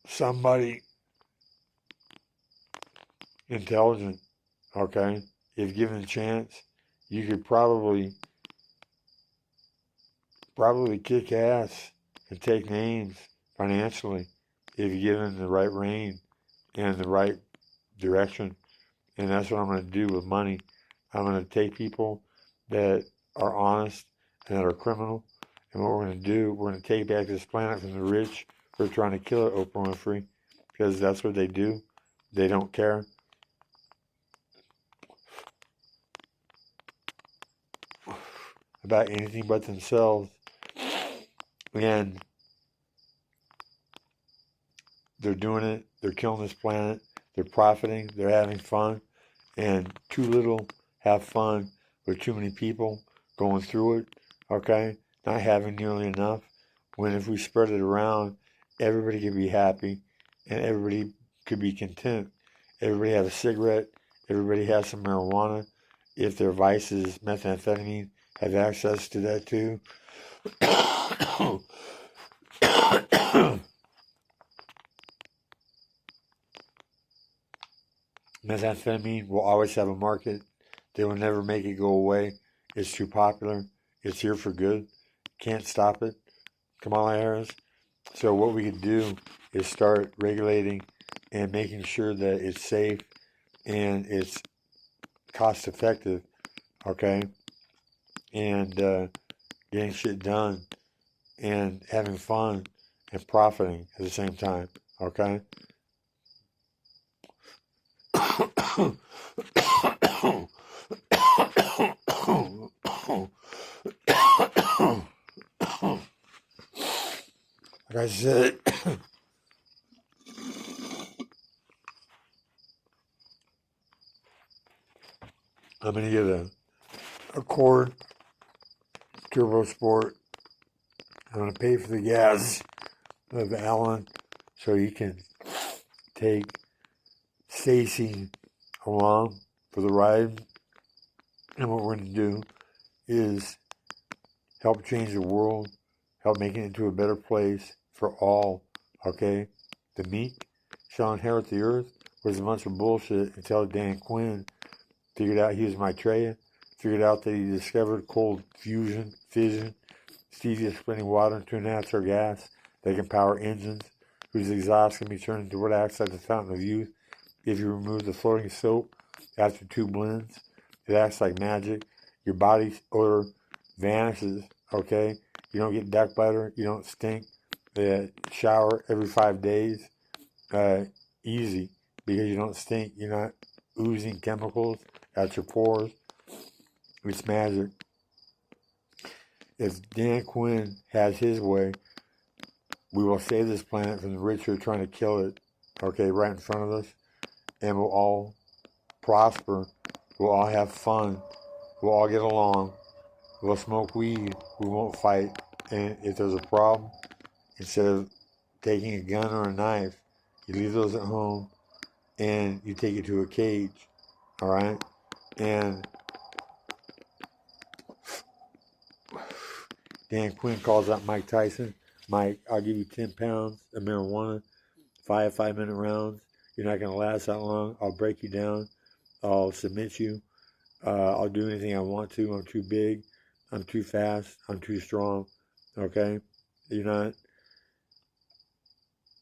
somebody intelligent, okay, if given a chance, you could probably kick ass and take names financially if given the right rein and the right direction. And that's what I'm going to do with money. I'm going to take people that are honest and that are criminal. And what we're going to do, we're going to take back this planet from the rich who are trying to kill it, Oprah Winfrey, because that's what they do. They don't care. About anything but themselves. And they're doing it. They're killing this planet. They're profiting. They're having fun. And too little have fun with too many people going through it. Okay? Not having nearly enough. When if we spread it around, everybody could be happy. And everybody could be content. Everybody have a cigarette. Everybody has some marijuana. If their vice is methamphetamine, have access to that too. Methamphetamine will always have a market. They will never make it go away. It's too popular. It's here for good. Can't stop it. Kamala Harris. So what we could do is start regulating and making sure that it's safe and it's cost effective, okay? And getting shit done and having fun and profiting at the same time, okay? Like I said, I'm going to get a Accord Turbo Sport. I'm going to pay for the gas of Alan so he can take Stacy along for the ride. And what we're going to do is help change the world, help make it into a better place for all, okay? The meek shall inherit the earth was a bunch of bullshit until Danny Quinn figured out he was Maitreya, figured out that he discovered cold fission, stevia splitting water into natural gas that can power engines, whose exhaust can be turned into what acts like the fountain of youth. If you remove the floating soap after 2 blends, it acts like magic. Your body's odor vanishes, okay? You don't get duck butter, you don't stink. Shower every 5 days, easy, because you don't stink. You're not oozing chemicals out your pores. It's magic. If Dan Quinn has his way, we will save this planet from the rich who are trying to kill it, okay, right in front of us, and we'll all prosper. We'll all have fun. We'll all get along. We'll smoke weed. We won't fight. And if there's a problem, instead of taking a gun or a knife, you leave those at home and you take it to a cage, all right? And Dan Quinn calls out Mike Tyson. Mike, I'll give you 10 pounds of marijuana, 5 minute rounds. You're not going to last that long. I'll break you down. I'll submit you. I'll do anything I want to. I'm too big. I'm too fast. I'm too strong. Okay? You're not.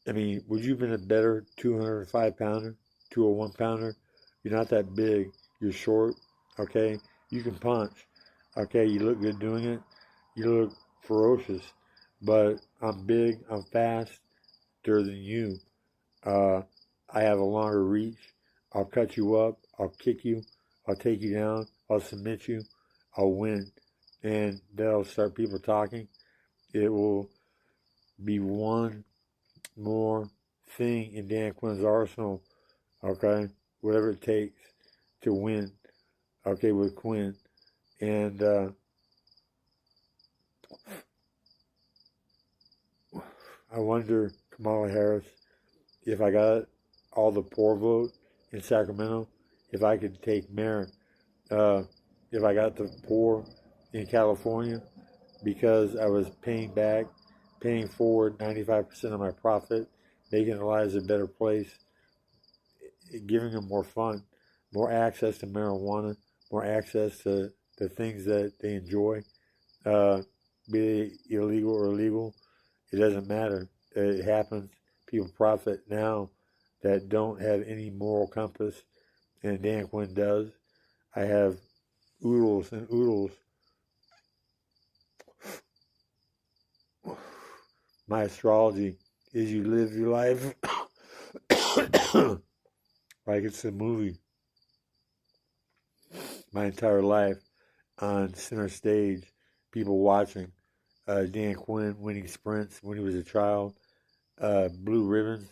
I mean, would you have been a better 205 pounder, 201 pounder? You're not that big. You're short. Okay? You can punch. Okay? You look good doing it. You look ferocious. But I'm big. I'm faster than you. I have a longer reach. I'll cut you up. I'll kick you. I'll take you down. I'll submit you. I'll win. And that'll start people talking. It will be one more thing in Dan Quinn's arsenal. Okay? Whatever it takes to win. Okay, with Quinn. And I wonder, Kamala Harris, if I got all the poor vote in Sacramento, if I could take mayor, if I got the poor in California, because I was paying forward 95% of my profit, making their lives a better place, giving them more fun, more access to marijuana, more access to the things that they enjoy, be it illegal or legal, it doesn't matter. It happens. People profit now that don't have any moral compass, and Dan Quinn does. I have oodles and oodles. My astrology is you live your life like it's a movie. My entire life on center stage, people watching. Dan Quinn winning sprints when he was a child. Blue ribbons.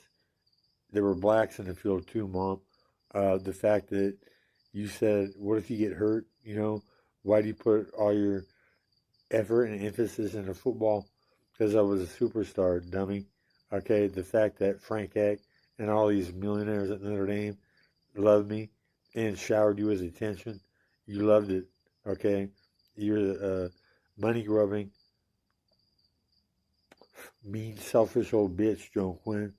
There were blacks in the field too, Mom. The fact that you said, what if you get hurt? You know, why do you put all your effort and emphasis into football? Because I was a superstar, dummy. Okay, the fact that Frank Eck and all these millionaires at Notre Dame loved me and showered you with attention, you loved it. Okay, you're a money grubbing, mean, selfish old bitch, Joan Quinn,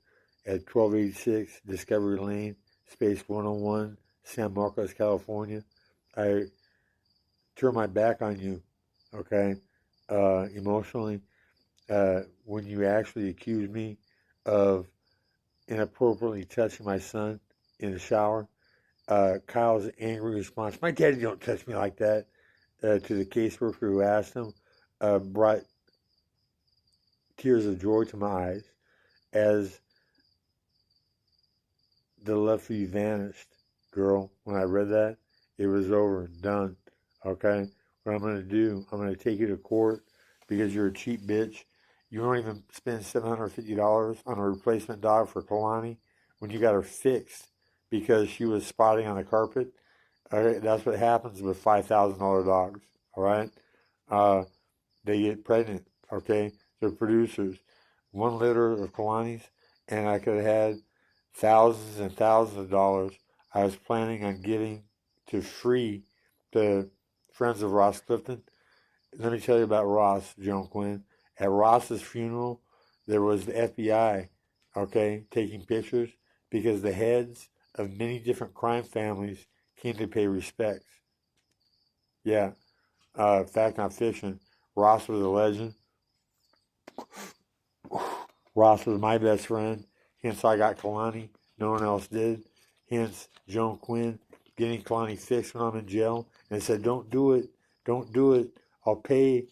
at 1286 Discovery Lane, Space 101, San Marcos, California. I turn my back on you, okay, emotionally, when you actually accuse me of inappropriately touching my son in the shower. Kyle's angry response, my daddy don't touch me like that, to the caseworker who asked him, brought tears of joy to my eyes as the love for you vanished, girl. When I read that, it was over, done. Okay? What I'm going to do, I'm going to take you to court because you're a cheap bitch. You don't even spend $750 on a replacement dog for Kalani when you got her fixed because she was spotting on the carpet. Okay? That's what happens with $5,000 dogs. All right? They get pregnant. Okay? They're producers. 1 litter of Kalani's, and I could have had thousands and thousands of dollars I was planning on giving to free the Friends of Ross Clifton. Let me tell you about Ross, Joan Quinn. At Ross's funeral, there was the FBI, okay, taking pictures because the heads of many different crime families came to pay respects. Yeah, fact, not fiction. Ross was a legend. Ross was my best friend. Hence, I got Kalani. No one else did. Hence, Joan Quinn getting Kalani fixed when I'm in jail. And I said, don't do it. Don't do it. I'll pay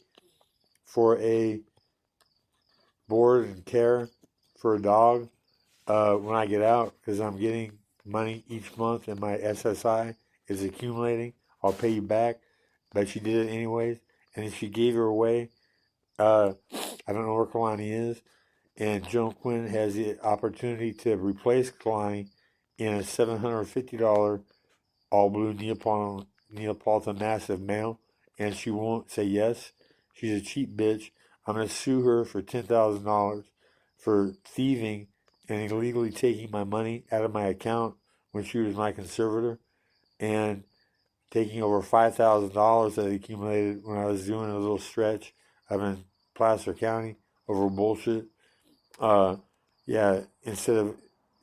for a board and care for a dog when I get out because I'm getting money each month and my SSI is accumulating. I'll pay you back. but she did it anyways. And then she gave her away. I don't know where Kalani is. And Joan Quinn has the opportunity to replace Kalani in a $750 all blue Neapolitan massive male, and she won't say yes. She's a cheap bitch. I'm going to sue her for $10,000 for thieving and illegally taking my money out of my account when she was my conservator, and taking over $5,000 that accumulated when I was doing a little stretch up in Placer County over bullshit. Yeah, instead of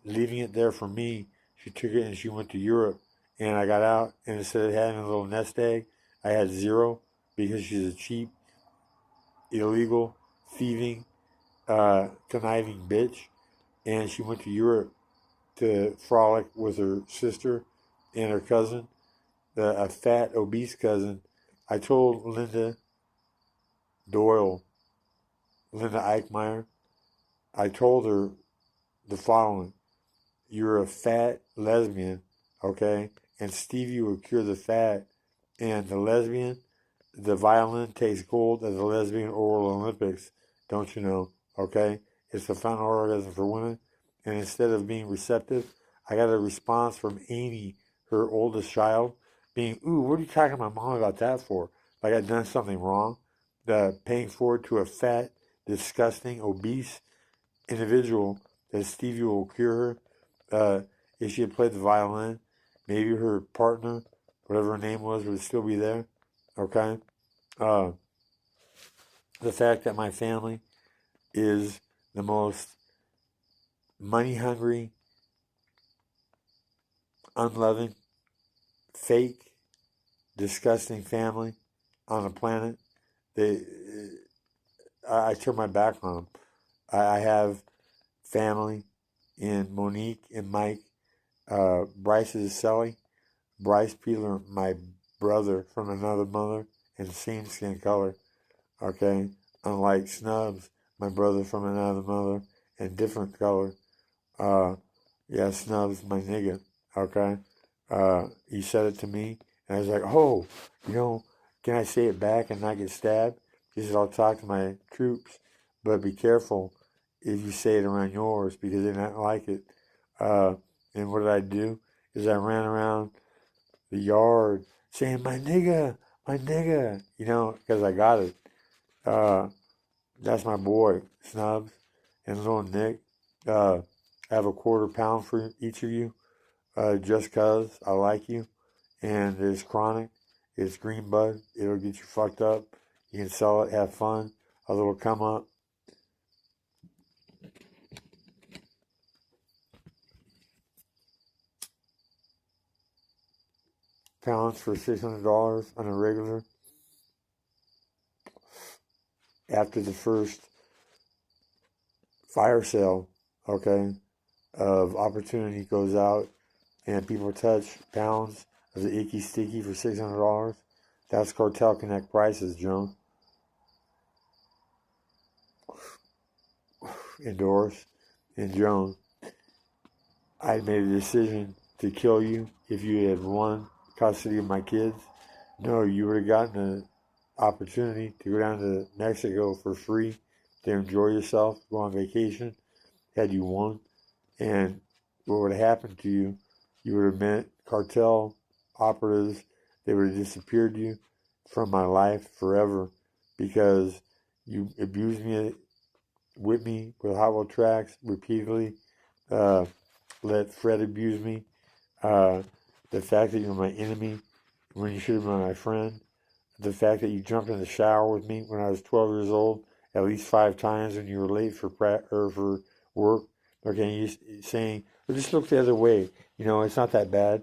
leaving it there for me, she took it and she went to Europe. And I got out, and instead of having a little nest egg, I had zero because she's a cheap, illegal, thieving, conniving bitch. And she went to Europe to frolic with her sister and her cousin, a fat, obese cousin. I told Doyle, Linda Eichmeyer, I told her the following: you're a fat lesbian, okay? And Stevie will cure the fat. And the lesbian, the violin takes gold at the lesbian oral Olympics, don't you know, okay? It's the final orgasm for women. And instead of being receptive, I got a response from Amy, her oldest child, being, ooh, what are you talking to my mom about that for? Like I'd done something wrong. Paying forward to a fat, disgusting, obese individual that Stevie will cure her. If she had played the violin, maybe her partner, whatever her name was, would still be there. Okay? Uh, the fact that my family is the most money hungry, unloving, fake, disgusting family on the planet. They, I turn my back on them. I have family in Monique and Mike. Bryce is Sally. Bryce Peeler, my brother from another mother and same skin color. Okay? Unlike Snubs, my brother from another mother and different color. Yeah, Snubs, my nigga. Okay? He said it to me, and I was like, oh, can I say it back and not get stabbed? He said, I'll talk to my troops, but be careful if you say it around yours because they don't like it. And what did I do? Is I ran around the yard saying, my nigga, because I got it. That's my boy, Snubs, and little Nick. I have a £1/4 for each of you, just cause I like you. And it's chronic. It's green bud. It'll get you fucked up. You can sell it, have fun. A little come up. Pounds for $600 on a regular. After the first fire sale, okay, of opportunity goes out and people touch pounds of the icky sticky for $600. That's Cartel Connect prices, Joan. Endorse. And Joan, I made a decision to kill you if you had won custody of my kids. No, you would have gotten an opportunity to go down to Mexico for free to enjoy yourself, go on vacation, had you won. And what would have happened to you, you would have met cartel operatives. They would have disappeared you from my life forever because you abused me, whipped me with hot wheel tracks repeatedly, let Fred abuse me. The fact that you're my enemy when you should have been my friend. The fact that you jumped in the shower with me when I was 12 years old at least 5 times when you were late for for work. Okay, you saying, well, just look the other way. It's not that bad.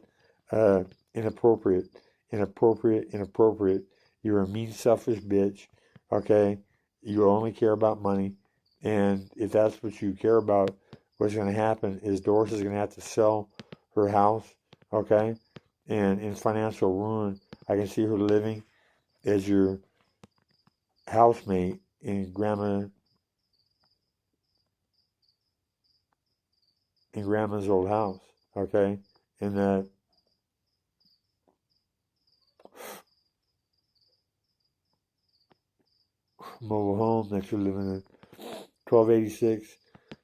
Inappropriate. You're a mean, selfish bitch. Okay, you only care about money. And if that's what you care about, what's going to happen is Doris is going to have to sell her house. Okay, and in financial ruin, I can see her living as your housemate in grandma's old house, okay? And that mobile home that you're living in. 1286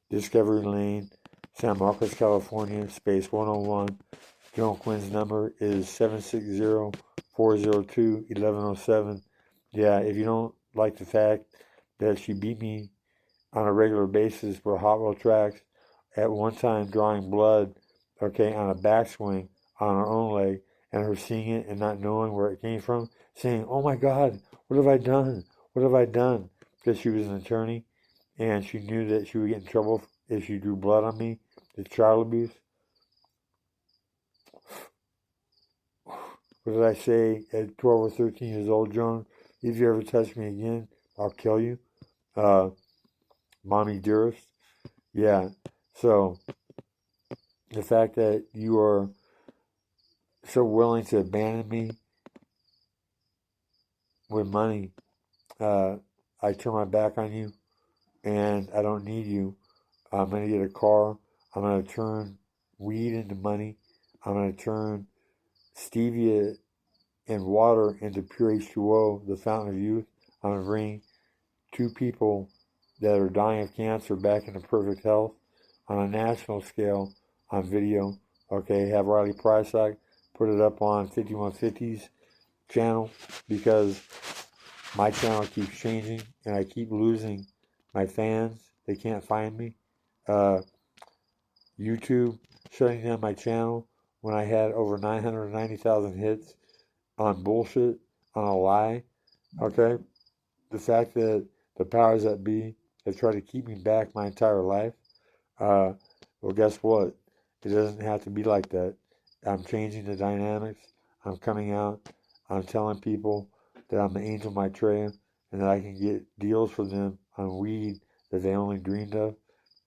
Discovery Lane, San Marcos, California, space 101. Joan Quinn's number is 760-402-1107. Yeah, if you don't like the fact that she beat me on a regular basis with Hot Wheel tracks, at one time drawing blood, okay, on a backswing on her own leg, and her seeing it and not knowing where it came from, saying, "Oh my God, what have I done? What have I done?" Because she was an attorney, and she knew that she would get in trouble if she drew blood on me. It's child abuse. What did I say at 12 or 13 years old, Joan? If you ever touch me again, I'll kill you. Mommy dearest. Yeah. So the fact that you are so willing to abandon me with money, I turn my back on you, and I don't need you. I'm going to get a car. I'm going to turn weed into money. I'm going to turn stevia and water into pure H2O, the fountain of youth. I'm going to bring 2 people that are dying of cancer back into perfect health on a national scale on video. Okay, have Riley Prysock put it up on 5150's channel, because my channel keeps changing and I keep losing my fans. They can't find me. YouTube shutting down my channel when I had over 990,000 hits on bullshit, on a lie. Okay, the fact that the powers that be have tried to keep me back my entire life. Well, guess what? It doesn't have to be like that. I'm changing the dynamics. I'm coming out. I'm telling people that I'm the angel Maitreya and that I can get deals for them on weed that they only dreamed of,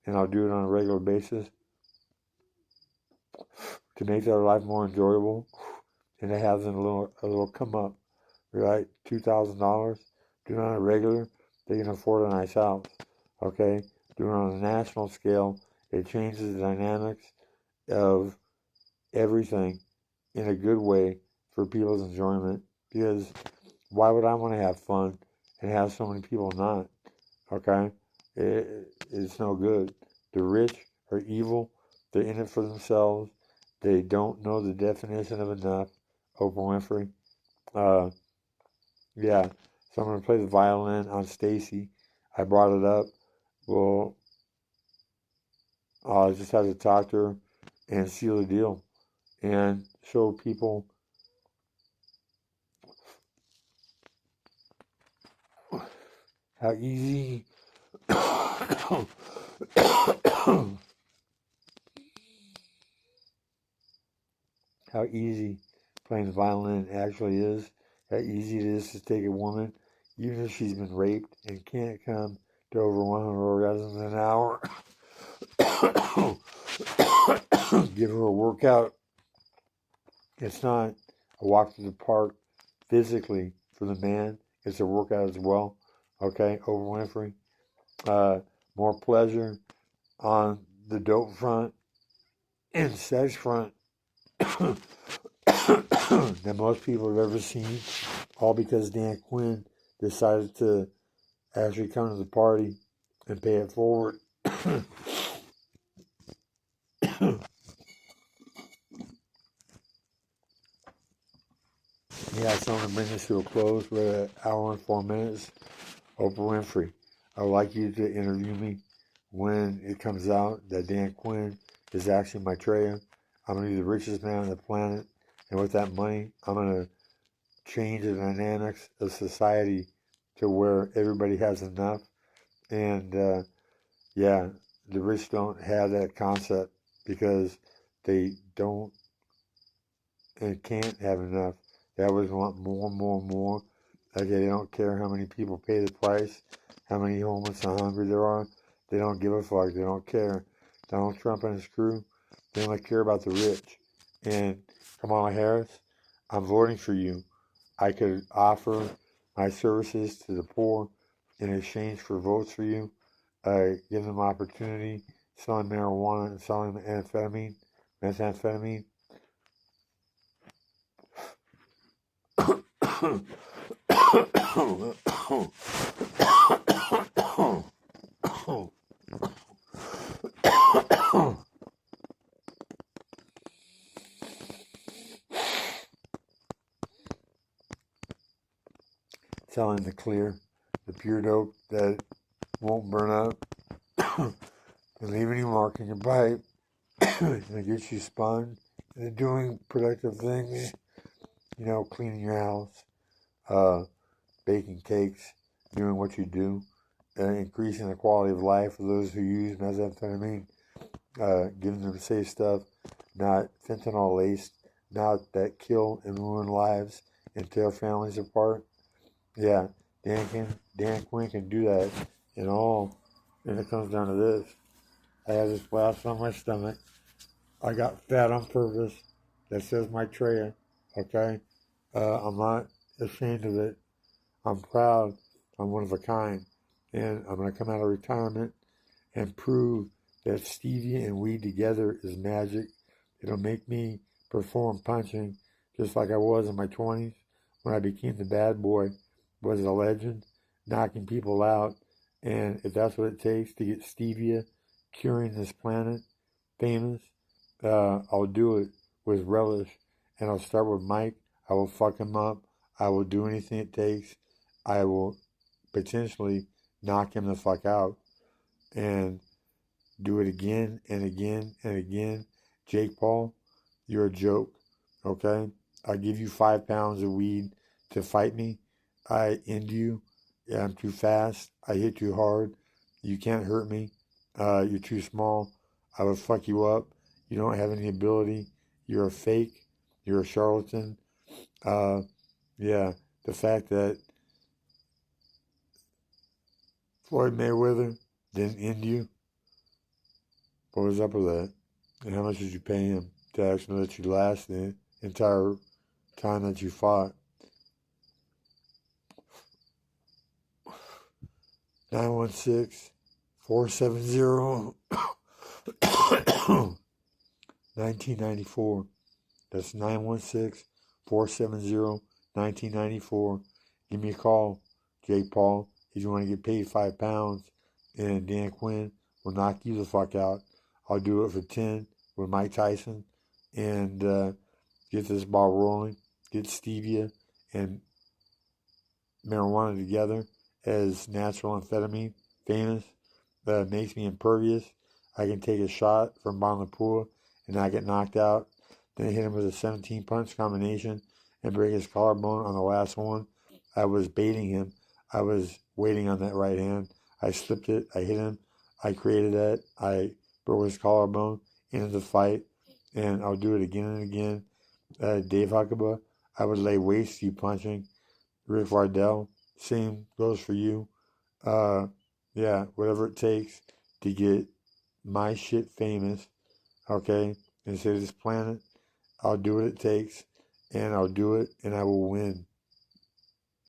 and I'll do it on a regular basis to make their life more enjoyable, and to have them a little come up, right? $2,000, do it on a regular, they can afford a nice house, okay? Do it on a national scale, it changes the dynamics of everything in a good way for people's enjoyment, because why would I want to have fun and have so many people not, okay? It's no good. The rich are evil, they're in it for themselves, they don't know the definition of enough. Oprah Winfrey. Yeah, so I'm going to play the violin on Stacy. I brought it up. Well, I just have to talk to her and seal the deal and show people how easy how easy playing the violin actually is, how easy it is to take a woman, even if she's been raped and can't come to over 100 orgasms an hour, give her a workout. It's not a walk to the park physically for the man, it's a workout as well. Okay, Oprah Winfrey. More pleasure on the dope front and sex front than most people have ever seen, all because Dan Quinn decided to actually come to the party and pay it forward. Yeah, so I'm going to bring this to a close. We're at an hour and 4 minutes. Oprah Winfrey, I would like you to interview me when it comes out that Dan Quinn is actually Maitreya. I'm going to be the richest man on the planet, and with that money, I'm going to change the dynamics of society to where everybody has enough. And yeah, the rich don't have that concept because they don't and can't have enough. They always want more, more, more. Okay, they don't care how many people pay the price, how many homeless and hungry there are. They don't give a fuck. They don't care. Donald Trump and his crew, they only care about the rich. And Kamala Harris, I'm voting for you. I could offer my services to the poor in exchange for votes for you. Give them opportunity, selling marijuana and selling methamphetamine. Selling the clear, the pure dope that won't burn up and leave any mark in your pipe. And it gets you spun and doing productive things, cleaning your house, baking cakes, doing what you do, increasing the quality of life for those who use methamphetamine, giving them safe stuff, not fentanyl laced, not that kill and ruin lives and tear families apart. Yeah, Dan Quinn can do that and all. And it comes down to this. I have this blast on my stomach. I got fat on purpose. That says my Treya. Okay? I'm not ashamed of it. I'm proud. I'm one of a kind. And I'm going to come out of retirement and prove that stevia and weed together is magic. It'll make me perform punching just like I was in my 20s when I became the bad boy. Was a legend, knocking people out. And if that's what it takes to get stevia curing this planet famous, I'll do it with relish. And I'll start with Mike. I will fuck him up. I will do anything it takes. I will potentially knock him the fuck out. And do it again and again and again. Jake Paul, you're a joke. Okay? I'll give you 5 pounds of weed to fight me. I end you. Yeah, I'm too fast. I hit too hard. You can't hurt me. You're too small. I will fuck you up. You don't have any ability. You're a fake. You're a charlatan. Yeah, the fact that Floyd Mayweather didn't end you. What was up with that? And how much did you pay him to actually let you last the entire time that you fought? 916-470-1994. That's 916-470-1994. Give me a call, Jake Paul, if you want to get paid 5 pounds. And Dan Quinn will knock you the fuck out. I'll do it for 10 with Mike Tyson. And get this ball rolling. Get stevia and marijuana together as natural amphetamine, famous, that makes me impervious. I can take a shot from bottom of the pool and not get knocked out. Then hit him with a 17-punch combination and break his collarbone on the last one. I was baiting him. I was waiting on that right hand. I slipped it. I hit him. I created that. I broke his collarbone into the fight. And I'll do it again and again. Dave Huckabee, I would lay waste to you punching. Rick Vardell, same goes for you. Yeah, whatever it takes to get my shit famous, okay, and save this planet, I'll do what it takes, and I'll do it, and I will win.